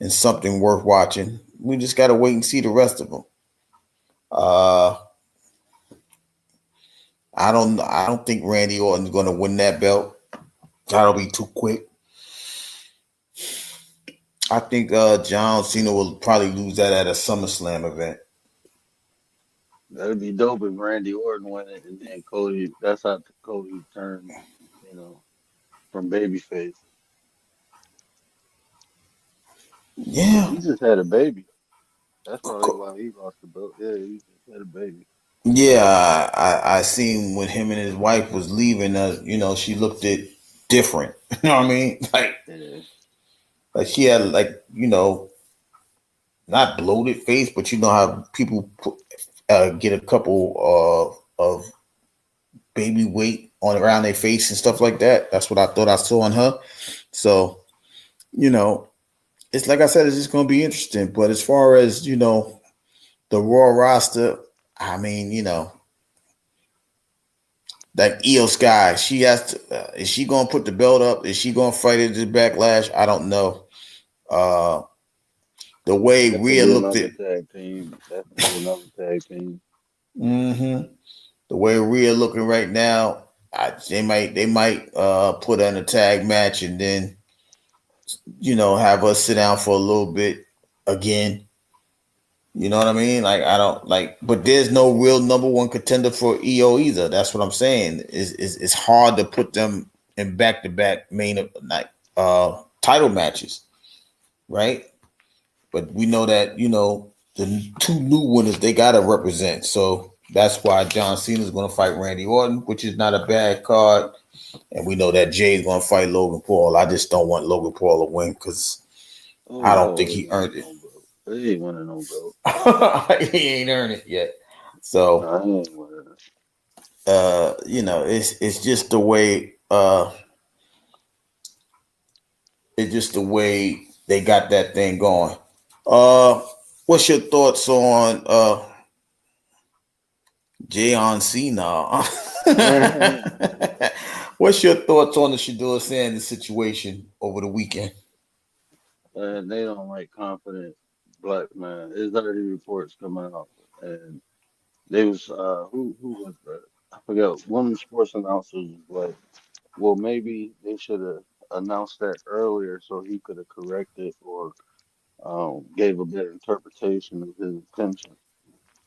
and something worth watching. We just got to wait and see the rest of them. I don't think Randy Orton's going to win that belt. That'll be too quick. I think John Cena will probably lose that at a SummerSlam event. That'd be dope if Randy Orton won it and then Cody. That's how Cody turned, from babyface. Yeah. He just had a baby. That's probably why he lost the belt. Yeah, he just had a baby. Yeah, I seen when him and his wife was leaving. She looked different. You know what I mean? Like she had not bloated face, but you know how people get a couple of baby weight on around their face and stuff like that. That's what I thought I saw on her. So, it's like I said, it's just going to be interesting. But as far as the Raw roster, I mean, like Io Sky, she has to. Is she going to put the belt up? Is she going to fight at the Backlash? I don't know. The way Rhea looked at tag team, that's another tag team. Mm-hmm. The way Rhea looking right now, they might put her in a tag match and then have us sit down for a little bit again. You know what I mean? Like I don't like, but there's no real number one contender for EO either. That's what I'm saying. It's hard to put them in back-to-back main title matches, right? But we know that the two new winners they gotta represent. So that's why John Cena is going to fight Randy Orton, which is not a bad card. And we know that Jay is going to fight Logan Paul. I just don't want Logan Paul to win because I don't think he earned it. He ain't winning no belt. He ain't earned it yet. So, it's just the way. It's just the way they got that thing going. What's your thoughts on John Cena? What's your thoughts on the Shedeur Sanders situation over the weekend? They don't like confident black man. There's already reports coming out, and they was who was that? I forgot. One of the sports announcers was like, "Well, maybe they should have announced that earlier so he could have corrected or gave a better interpretation of his intention."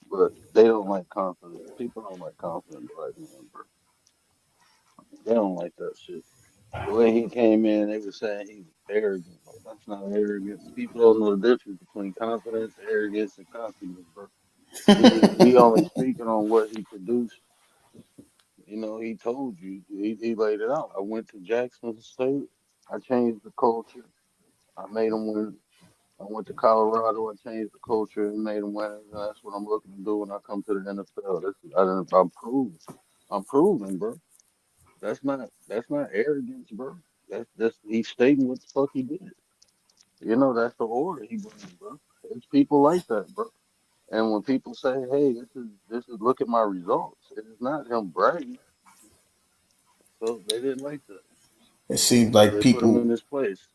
But they don't like confident. People don't like confident black men, bro. They don't like that shit. The way he came in, they were saying he was arrogant. Like, that's not arrogance. People don't know the difference between confidence, arrogance, and confidence, bro. He only speaking on what he produced. He told you. He laid it out. I went to Jackson State. I changed the culture. I made them win. I went to Colorado. I changed the culture and made them win. And that's what I'm looking to do when I come to the NFL. I'm proving. I'm proving, bro. That's not arrogance, bro. That's he's stating what the fuck he did. That's the order he brings, bro. It's people like that, bro. And when people say, "Hey, this is look at my results," it is not him bragging. So they didn't like that. It seems like They people put him in this place.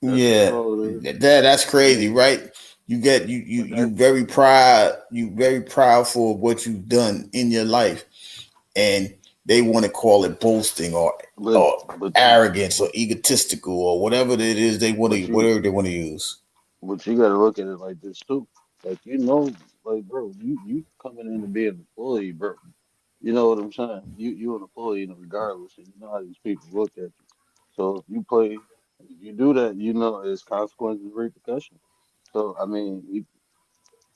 That's crazy, right? You get you very proud. You very proudful of what you've done in your life, and they want to call it boasting or arrogance or egotistical or whatever it is whatever they want to use. But you got to look at it like this too. Like like bro, you coming in to be an employee, bro. You know what I'm saying? You an employee, regardless, and you know how these people look at you. So if you do that, you know it's consequences, repercussions. So I mean,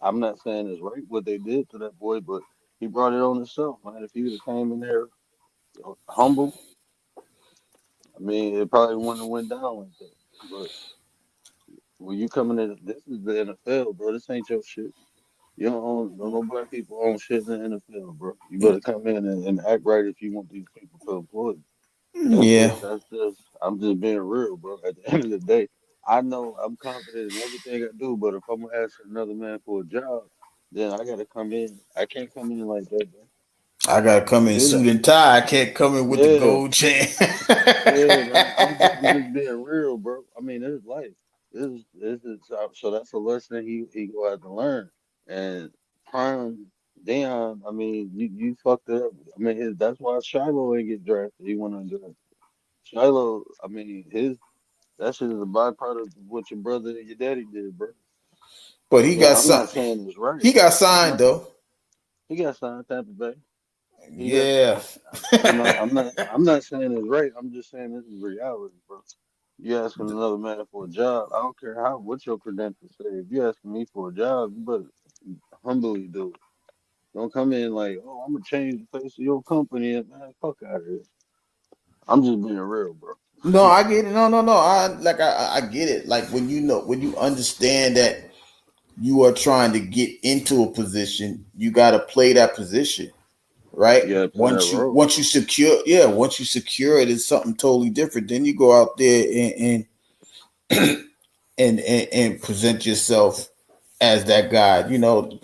I'm not saying it's right what they did to that boy, but he brought it on himself, man. If he would have came in there humble, I mean, it probably wouldn't have went down like that. But when you coming in, this is the NFL, bro. This ain't your shit. You don't own, no black people own shit in the NFL, bro. You better come in and act right if you want these people to employ you. Yeah, That's just, I'm just being real, bro. At the end of the day, I know I'm confident in everything I do, but if I'm gonna ask another man for a job, then I gotta come in. I can't come in like that, bro. I gotta I come can't in do that. suit and tie. I can't come in with the Yeah, gold chain. yeah, man. I'm just being real, bro. I mean, this is life. This is so that's a lesson he gonna have to learn. And Prime Dion, I mean, you fucked it up. I mean, that's why Shiloh ain't get drafted. He went undrafted. Shiloh, I mean, that shit is a byproduct of what your brother and your daddy did, bro. But he Yeah, got I'm not signed. saying it's right. He got I'm signed not. though. He got signed Tampa Bay. He got Yeah. signed. I'm not saying it's right. I'm just saying this is reality, bro. You asking another man for a job. I don't care what your credentials say. If you asking me for a job, you better humbly do it. Don't come in like, oh, I'm gonna change the face of your company and man, fuck out of here. I'm just being real, bro. No, I get it. No, no, no. I get it. Like when you understand that you are trying to get into a position, you got to play that position, right? You gotta play that role, Once you bro. secure, yeah, once you secure it, it's something totally different. Then you go out there and present yourself as that guy. You know,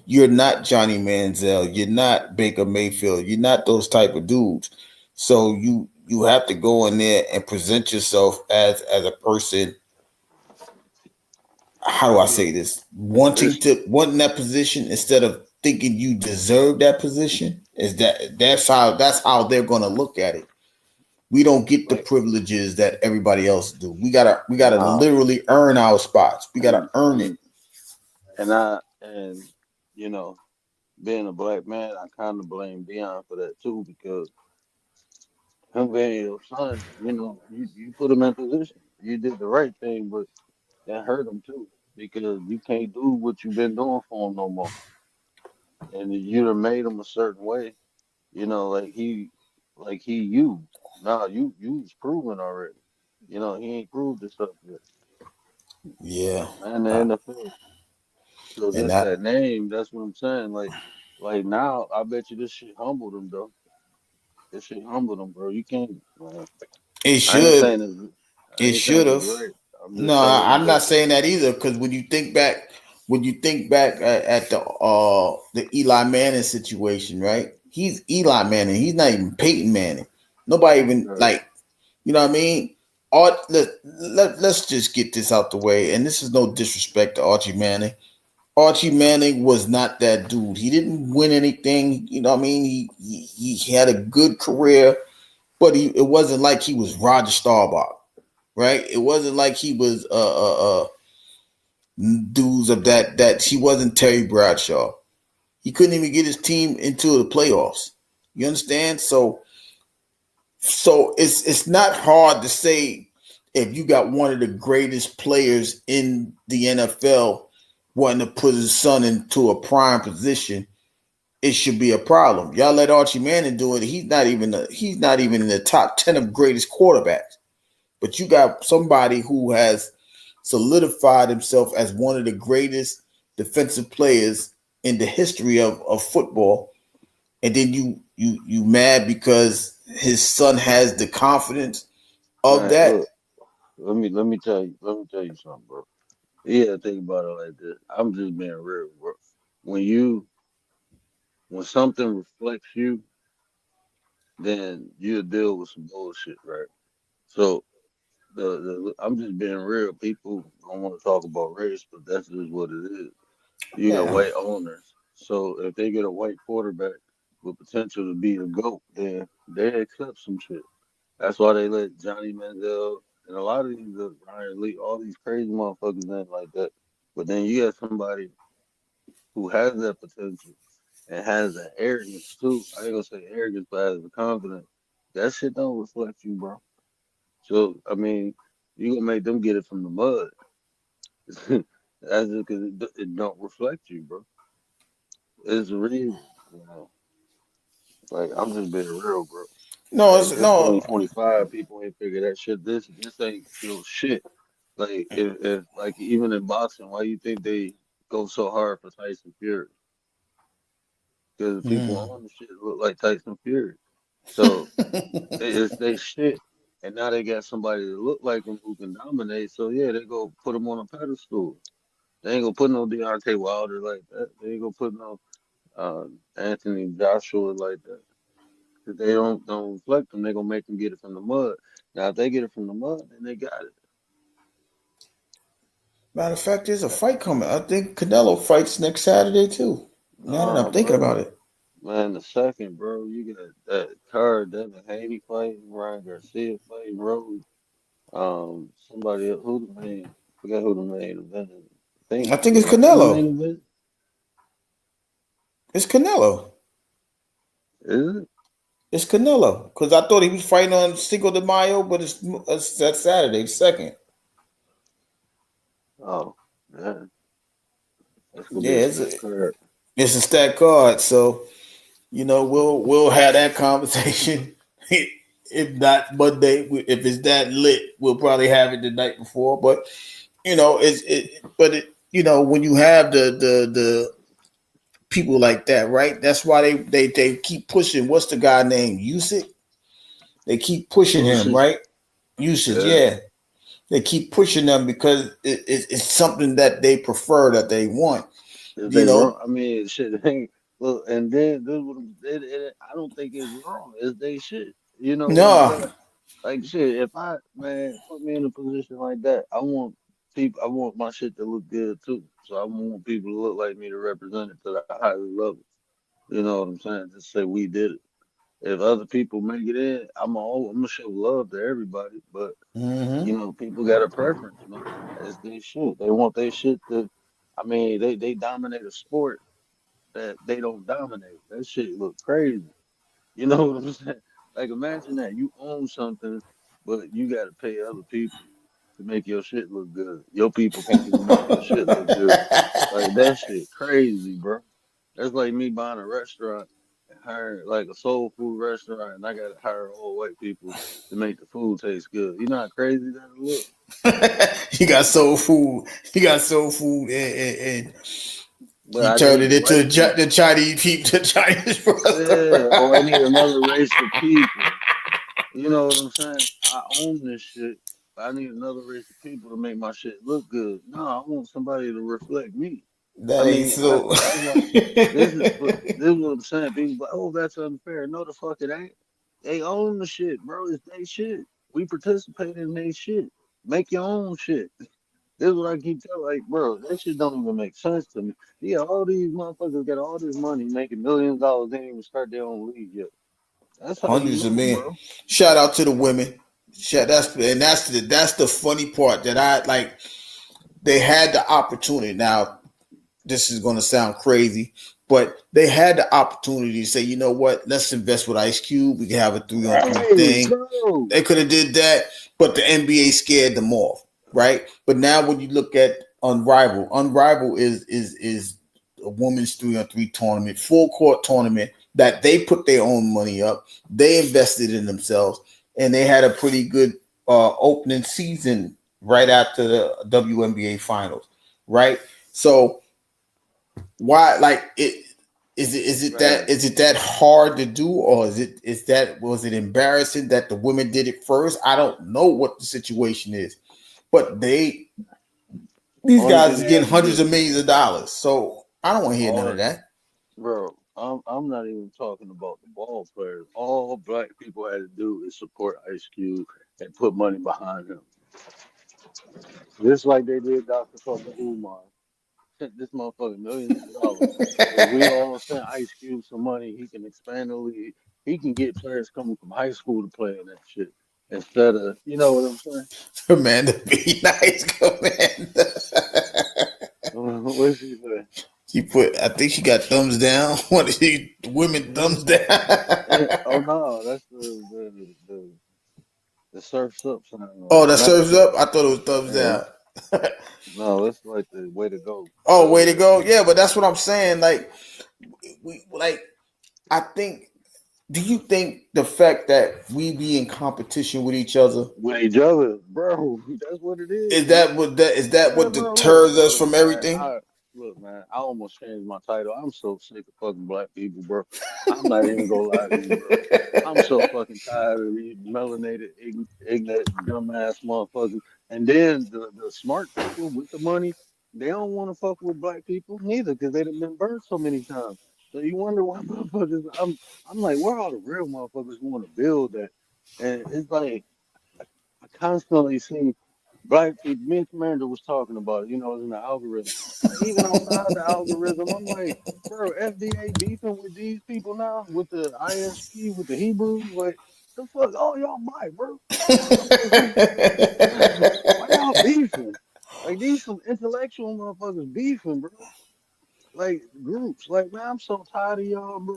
you're not Johnny Manziel, you're not Baker Mayfield, you're not those type of dudes. So you have to go in there and present yourself as a person. How do I Look, say this? it's Wanting that position instead of thinking you deserve that position is that's how they're gonna look at it. We don't get the like privileges that everybody else do. We gotta nah, literally earn our spots. We gotta and earn it. and and you know, being a black man, I kind of blame Dion for that too because him being your son, you put him in position. You did the right thing, but that hurt him too because you can't do what you've been doing for him no more. And you done made him a certain way, like he you. Nah, you was proven already. He ain't proved himself yet. Yeah. Man, the Uh, NFL. So and just that that name, that's what I'm saying. Like now, I bet you this shit humbled him though. This shit humbled him, bro. You can't, man. it I ain't should saying it's, I it ain't should saying it's have. right. I'm No, just telling you I'm that. not saying that either. Because when you think back at the Eli Manning situation, right? He's Eli Manning. He's not even Peyton Manning. Nobody even Right, like, you know what I mean. Let's just get this out the way. And this is no disrespect to Archie Manning. Archie Manning was not that dude. He didn't win anything. You know what I mean? He had a good career, but it wasn't like he was Roger Staubach, right? It wasn't like he was dudes of that he wasn't Terry Bradshaw. He couldn't even get his team into the playoffs. You understand? So it's not hard to say if you got one of the greatest players in the NFL wanting to put his son into a prime position, it should be a problem. Y'all let Archie Manning do it. He's not even in the top 10 of greatest quarterbacks. But you got somebody who has solidified himself as one of the greatest defensive players in the history of football, and then you mad because his son has the confidence of man. that. Look, let me tell you something, bro. Yeah, think about it like this. I'm just being real, bro. When you when something reflects you, then you deal with some bullshit, right? So I'm just being real. People don't want to talk about race, but that's just what it is. You got Yeah, white owners. So if they get a white quarterback with potential to be a GOAT, then they accept some shit. That's why they let Johnny Manziel and a lot of these Ryan Lee, all these crazy motherfuckers in like that. But then you got somebody. who has that potential and has that arrogance too. I ain't gonna say arrogance, but has the confidence. That shit don't reflect you, bro. So I mean, you gonna make them get it from the mud. That's just because it don't reflect you, bro. It's a reason, you know. Like I'm just being real, bro. No, Like it's this no. 2025, people ain't figure that shit. This ain't still shit. Like if like even in boxing, why you think they go so hard for Tyson Fury? Because the people Mm. on the shit look like Tyson Fury. So it's they shit, and now they got somebody that look like him who can dominate. So yeah, they go put him on a pedestal. They ain't gonna put no Deontay Wilder like that. They ain't gonna put no uh, Anthony Joshua like that. If they don't reflect them, they gonna make them get it from the mud. Now if they get it from the mud, then they got it. Matter of fact, there's a fight coming. I think Canelo fights next Saturday too. Now that Nah, I'm thinking bro. about it. Man, the second, bro, you got that card, Devin Haney fighting, Ryan Garcia fighting, Rose. Somebody else, who the main? Forgot who the main event is. I think I think is it's Ryan the main Canelo. event. It's Canelo. Is it? It's Canelo. Because I thought he was fighting on Cinco de Mayo, but it's that Saturday, the second. Oh, man, that's gonna be Yeah, a it's stacked card. it's a stacked card. So we'll have that conversation. If not Monday, if it's that lit, we'll probably have it the night before. But when you have the people like that, right? That's why they keep pushing. What's the guy named Usyk? They keep pushing him, Usyk, right? Usyk, yeah. yeah. They keep pushing them because it's something that they prefer, that they want. If You they wrong, know, I mean, shit. Ain't, look, and then this what I don't think it's wrong. It's they shit. You know what I'm no, saying? Like shit. If I man put me in a position like that, I want people. I want my shit to look good too. So I want people to look like me to represent it to the highest level. You know what I'm saying? Just say we did it. If other people make it in, I'm gonna show love to everybody. But mm-hmm. people got a preference, man. It's their shit. They want their shit to. I mean, they dominate a sport that they don't dominate. That shit look crazy. You know what I'm saying? Like imagine that you own something, but you got to pay other people to make your shit look good. Your people can't even make your shit look good. Like that shit crazy, bro. That's like me buying a restaurant and hiring like a soul food restaurant, and I got to hire all white people to make the food taste good. You know how crazy that look? You got soul food. You got soul food, and But you I turn need it into white people. the Chinese people, the Chinese Yeah, or I restaurant. need another race of people. You know what I'm saying? I own this shit. But I need another race of people to make my shit look good. No, I want somebody to reflect me. I That ain't mean, so. that's why but this is what I'm saying. People like, oh, that's unfair. No, the fuck it ain't. They own the shit, bro. It's they shit. We participate in they shit. Make your own shit. This is what I keep telling, like, bro, that shit don't even make sense to me. Yeah, all these motherfuckers got all this money, making millions of dollars, they ain't even start their own league yet. That's how you Hundreds of know, men. bro. Shout out to the women. That's the funny part that I like. They had the opportunity. Now, this is going to sound crazy, but they had the opportunity to say, you know what? Let's invest with Ice Cube. We can have a 3-on-3 Right, thing. bro. They could have did that, but the NBA scared them off, right? But now when you look at Unrivaled is a women's 3-on-3 tournament, full court tournament that they put their own money up. They invested in themselves, and they had a pretty good opening season right after the WNBA finals, right? So why, like, it Man, is it that hard to do, or was it embarrassing that the women did it first? I don't know what the situation is, but these only guys thing is they getting had to hundreds do, of millions of dollars, so I don't want to hear none of all that. bro, I'm not even talking about the ball players. All black people had to do is support Ice Cube and put money behind him. Just like they did Dr. fucking Umar. Sent this motherfucker millions of dollars. If we all send Ice Cube some money, he can expand the league. He can get players coming from high school to play in that shit. Instead of, you know what I'm saying? Amanda, be nice, Commander. What she say? She put. I think she got thumbs down. What is she? Women thumbs down. Oh no, that's the surfs up sign or Oh, that snap serves sign. up. I thought it was thumbs Yeah. down. No, that's like the way to go. Oh, way to go. Yeah, but that's what I'm saying. Like we like. I think. Do you think the fact that we be in competition with each other With each other, bro. That's what it is is, man. that what Bro, look, deters us look, from man. everything? Look, man. I almost changed my title. I'm so sick of fucking black people, bro. I'm not even gonna lie to you, bro. I'm so fucking tired of these melanated, ignorant, dumbass motherfuckers. And then the smart people with the money, they don't want to fuck with black people neither, because they done been burned so many times. So you wonder why motherfuckers. I'm like, where all the real motherfuckers want to build that? And it's like I constantly see black people. Me and Commander was talking about it, it's in the algorithm. Like even outside the algorithm, I'm like, bro, FDA beefing with these people now with the ISP with the Hebrews. Like, the fuck, all y'all black, bro. Why y'all beefing? Like these some intellectual motherfuckers beefing, bro. Like groups. Like, man, I'm so tired of y'all, bro.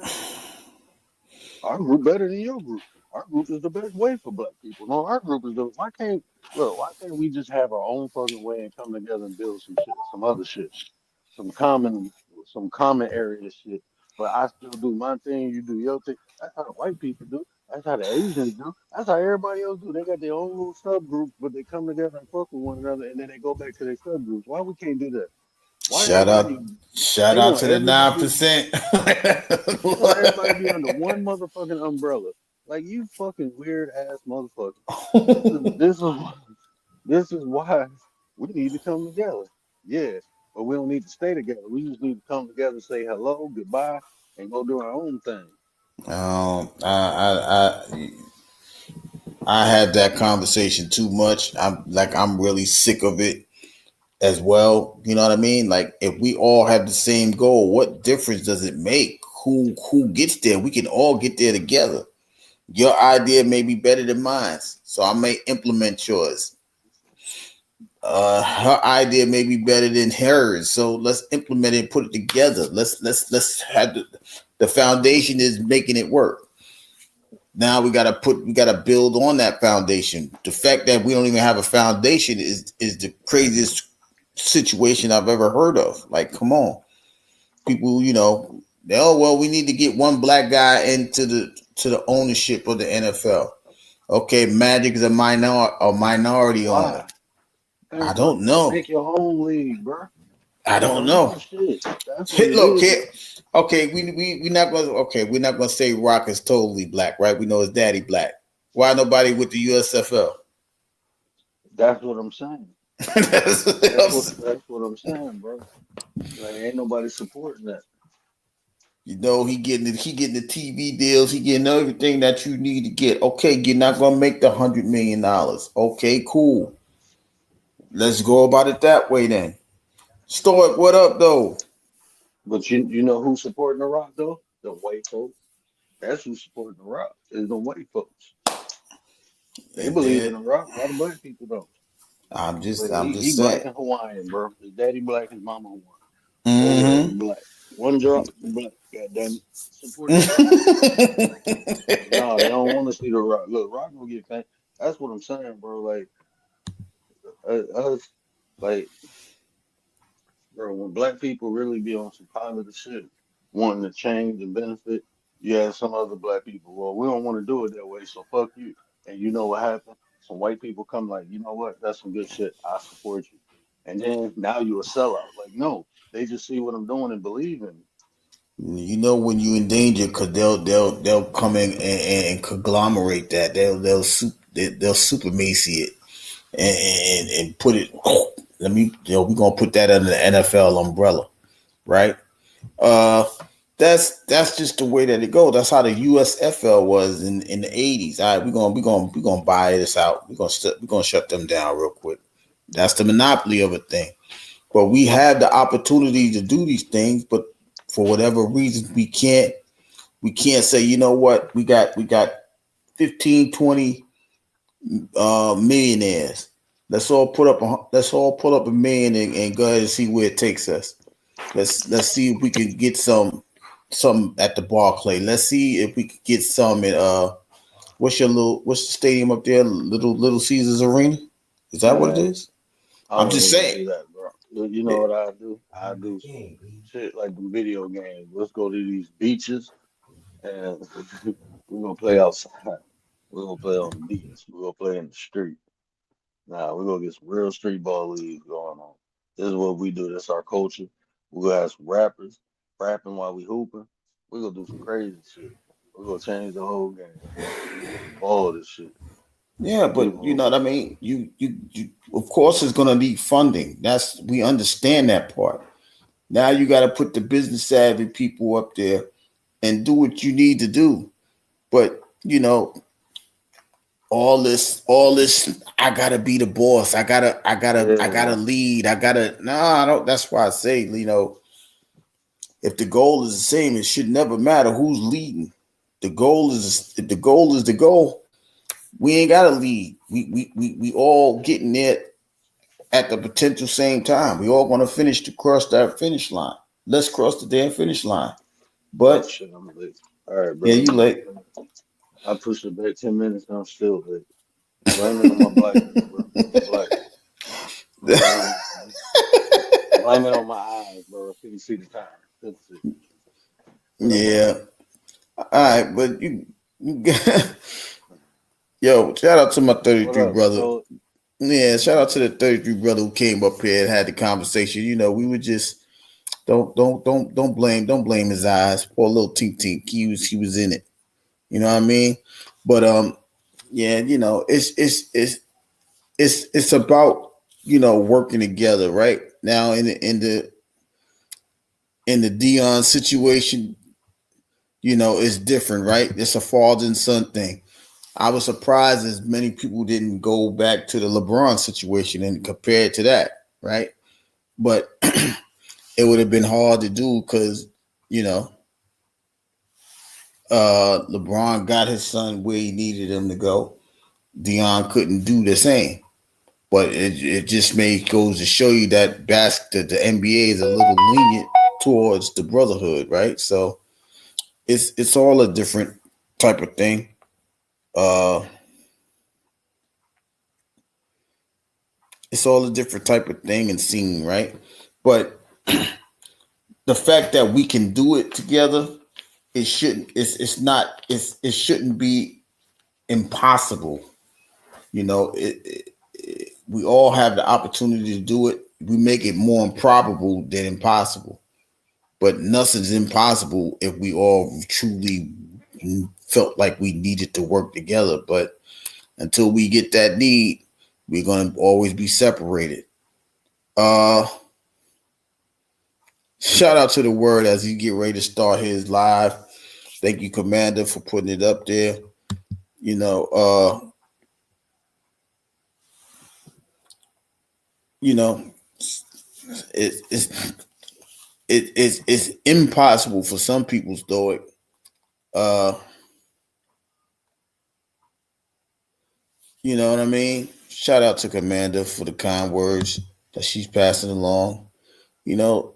Our group better than your group. Our group is the best way for black people. No, our group is the. Why can't we just have our own fucking way and come together and build some shit, some other shit, some common, some common area shit. But I still do my thing, you do your thing. That's how the white people do. That's how the Asians do. That's how everybody else do. They got their own little subgroups, but they come together and fuck with one another, and then they go back to their subgroups. Why we can't do that? Why Shout out, everybody? shout They out want to the everybody. 9%. They want everybody to be under one motherfucking umbrella. Like you fucking weird ass motherfucker. This is why we need to come together. Yeah, but we don't need to stay together. We just need to come together, say hello, goodbye, and go do our own thing. I had that conversation too much. I'm really sick of it as well. You know what I mean? Like if we all have the same goal, what difference does it make? Who gets there? We can all get there together. Your idea may be better than mine, so I may implement yours. Her idea may be better than hers, so let's implement it and put it together. Let's have the foundation is making it work. Now we gotta build on that foundation. The fact that we don't even have a foundation is the craziest situation I've ever heard of. Like, come on, people, oh well, we need to get one black guy into the ownership of the NFL. Okay, Magic is a minority owner. Why? I don't know. Make your own league, bro. I Make don't your know. own shit. That's what it Look, is. kid. Okay, we're not gonna say Rock is totally black, right? We know his daddy black. Why nobody with the USFL? That's what I'm saying. That's what I'm saying, bro. Like ain't nobody supporting that. He getting the TV deals, he getting everything that you need to get. Okay, you're not gonna make the $100 million. Okay, cool. Let's go about it that way then. Stoic, what up though? But you know who's supporting the Rock though? The white folks. That's who's supporting the Rock. Is the white folks. They And believe then in the Rock. A lot of black people don't. I'm But just he saying. black and Hawaiian, bro. His daddy black, his mama Hawaiian. Both of Mm-hmm. them black. One drop, black. God damn it. Support the Rock. No, they don't want to see the Rock. Look, Rock will get famous. That's what I'm saying, bro. Like us, like, bro, when black people really be on some positive shit, wanting to change and benefit, you have some other black people. Well, we don't want to do it that way, so fuck you. And you know what happened? Some white people come like, you know what? That's some good shit. I support you. And then now you a sellout. Like, no, they just see what I'm doing and believe in me. When you in danger, because they'll come in and conglomerate that. They'll supremacy it and put it. We're gonna put that under the NFL umbrella, right? Uh, that's just the way that it goes. That's how the USFL was in the '80s. All right, we're gonna buy this out. We're gonna shut them down real quick. That's the monopoly of a thing. But we have the opportunity to do these things, but for whatever reason we can't say, you know what, we got 15, 20 millionaires. Let's all put up $1 million and go ahead and see where it takes us. Let's see if we can get some at the Barclay. Let's see if we could get some at what's the stadium up there? Little Caesars Arena. Is that what it Man, is? I I'm don't just even saying. do that, bro. You know what I do? I do some shit like the video games. Let's go to these beaches and we're gonna play outside. We're gonna play on the beach. We're gonna play in the street. Nah, we're gonna get some real street ball leagues going on. This is what we do. That's our culture. We're gonna have some rappers rapping while we hooping. We're gonna do some crazy shit. We're gonna change the whole game. We gonna ball this shit. Yeah, We but you gonna know what I mean. You of course it's gonna need funding. We understand that part. Now you got to put the business savvy people up there and do what you need to do. But you know, all this, I gotta be the boss. I yeah, gotta lead. I gotta no, I don't. That's why I say, you know, if the goal is the same, it should never matter who's leading. The goal is if the goal is the goal. We ain't gotta lead. We all getting there at the potential same time. We all gonna finish to cross that finish line. Let's cross the damn finish line. oh But shit, I'm late. All right, yeah, bro. you late. I pushed it back 10 minutes and I'm still late. Blame it on my blackness, bro. I'm black. Blame it on blame it on my eyes, bro. I couldn't see the time. Couldn't see. What up, bro? Yeah. All right, but yo, shout out to my What 33 up, brother. Stoic? Yeah, shout out to the 33 brother who came up here and had the conversation. You know, we were just don't blame his eyes. Poor little tink tink. He was in it. You know what I mean? But yeah, you know, it's about, you know, working together, right? Now in the Dion situation, you know, it's different, right? It's a father and son thing. I was surprised as many people didn't go back to the LeBron situation and compare it to that, right? But it would have been hard to do because, you know, LeBron got his son where he needed him to go. Dion couldn't do the same. But it just goes to show you that the NBA is a little lenient towards the brotherhood, right? So it's all a different type of thing. Uh, it's all a different type of thing and scene, right? But the fact that we can do it together, it shouldn't be impossible. You know, we all have the opportunity to do it. We make it more improbable than impossible. But nothing's impossible if we all truly felt like we needed to work together. But until we get that need, we're gonna always be separated. Uh Shout out to the word as he get ready to start his live. Thank you, Commander, for putting it up there. You know, you know, it's it's impossible for some people, Stoic. Uh, you know what I mean? Shout out to Commander for the kind words that she's passing along. You know,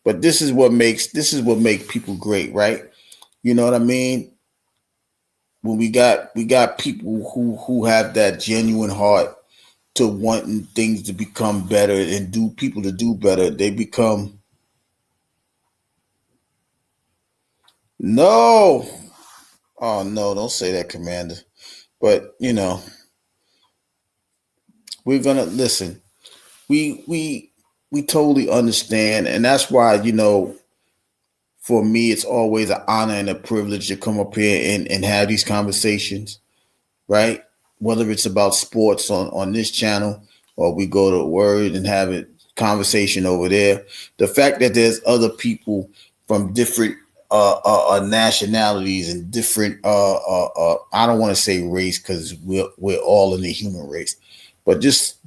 but this is what make people great, right? You know what I mean? When we got people who have that genuine heart to wanting things to become better and do people to do better, they become no. Oh no, don't say that, Commander. But you know, we're gonna listen. We totally understand, and that's why, you know, for me, it's always an honor and a privilege to come up here and have these conversations, right? Whether it's about sports on this channel or we go to Word and have a conversation over there. The fact that there's other people from different nationalities and different I don't want to say race because we're all in the human race, but just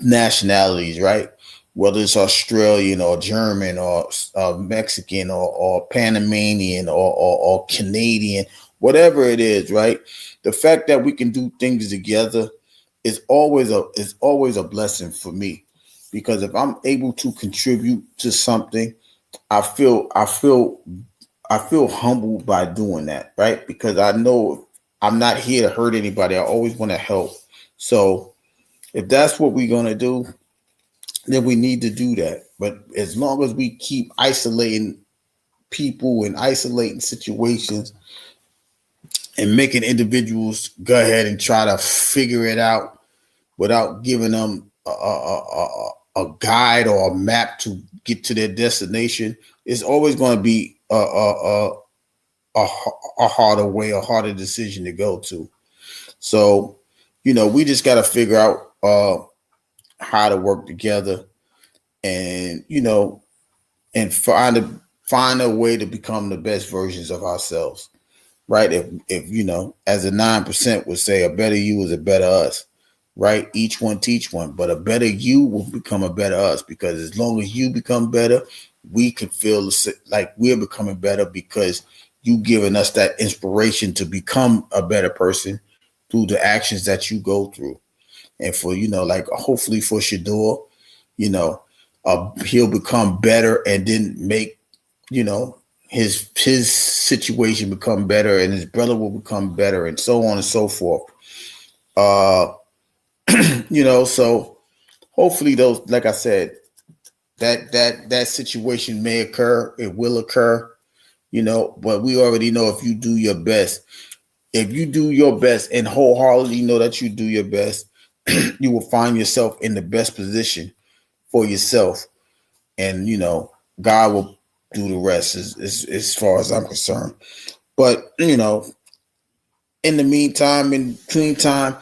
nationalities, right? Whether it's Australian or German or Mexican or Panamanian or Canadian, whatever it is, right? The fact that we can do things together is always a blessing for me. because if I'm able to contribute to something, I feel humbled by doing that, right? Because I know I'm not here to hurt anybody. I always want to help. So if that's what we're gonna do, then we need to do that. But as long as we keep isolating people and isolating situations and making individuals go ahead and try to figure it out without giving them a guide or a map to get to their destination, it's always going to be a harder way, a harder decision to go to. So, we just got to figure out how to work together, and and find a way to become the best versions of ourselves, right? If as a 9% would say, a better you is a better us, right? Each one teach one, but a better you will become a better us, because as long as you become better, we can feel like we're becoming better, because you giving us that inspiration to become a better person through the actions that you go through. And for, like hopefully for Shador, he'll become better and then make, his situation become better, and his brother will become better, and so on and so forth. So hopefully those, like I said, that situation may occur, it will occur, but we already know if you do your best, and wholeheartedly know that you do your best, you will find yourself in the best position for yourself. And, God will do the rest as far as I'm concerned. But, in the meantime, in between time,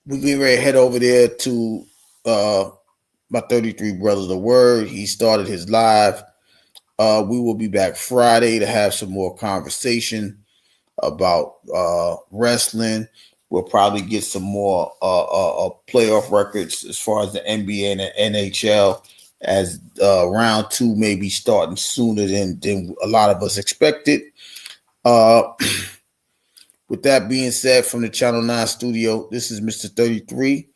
we get ready to head over there to my 33 Brothers of Word. He started his live. We will be back Friday to have some more conversation about wrestling. We'll probably get some more playoff records as far as the NBA and the NHL, as round 2 may be starting sooner than a lot of us expected. With that being said, from the Channel 9 studio, this is Mr. 33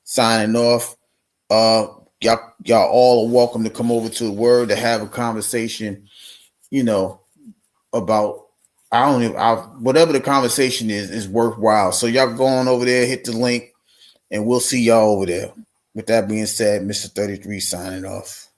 signing off. Y'all all are welcome to come over to the Word to have a conversation, about whatever the conversation is worthwhile. So y'all go on over there, hit the link, and we'll see y'all over there. With that being said, Mr. 33 signing off.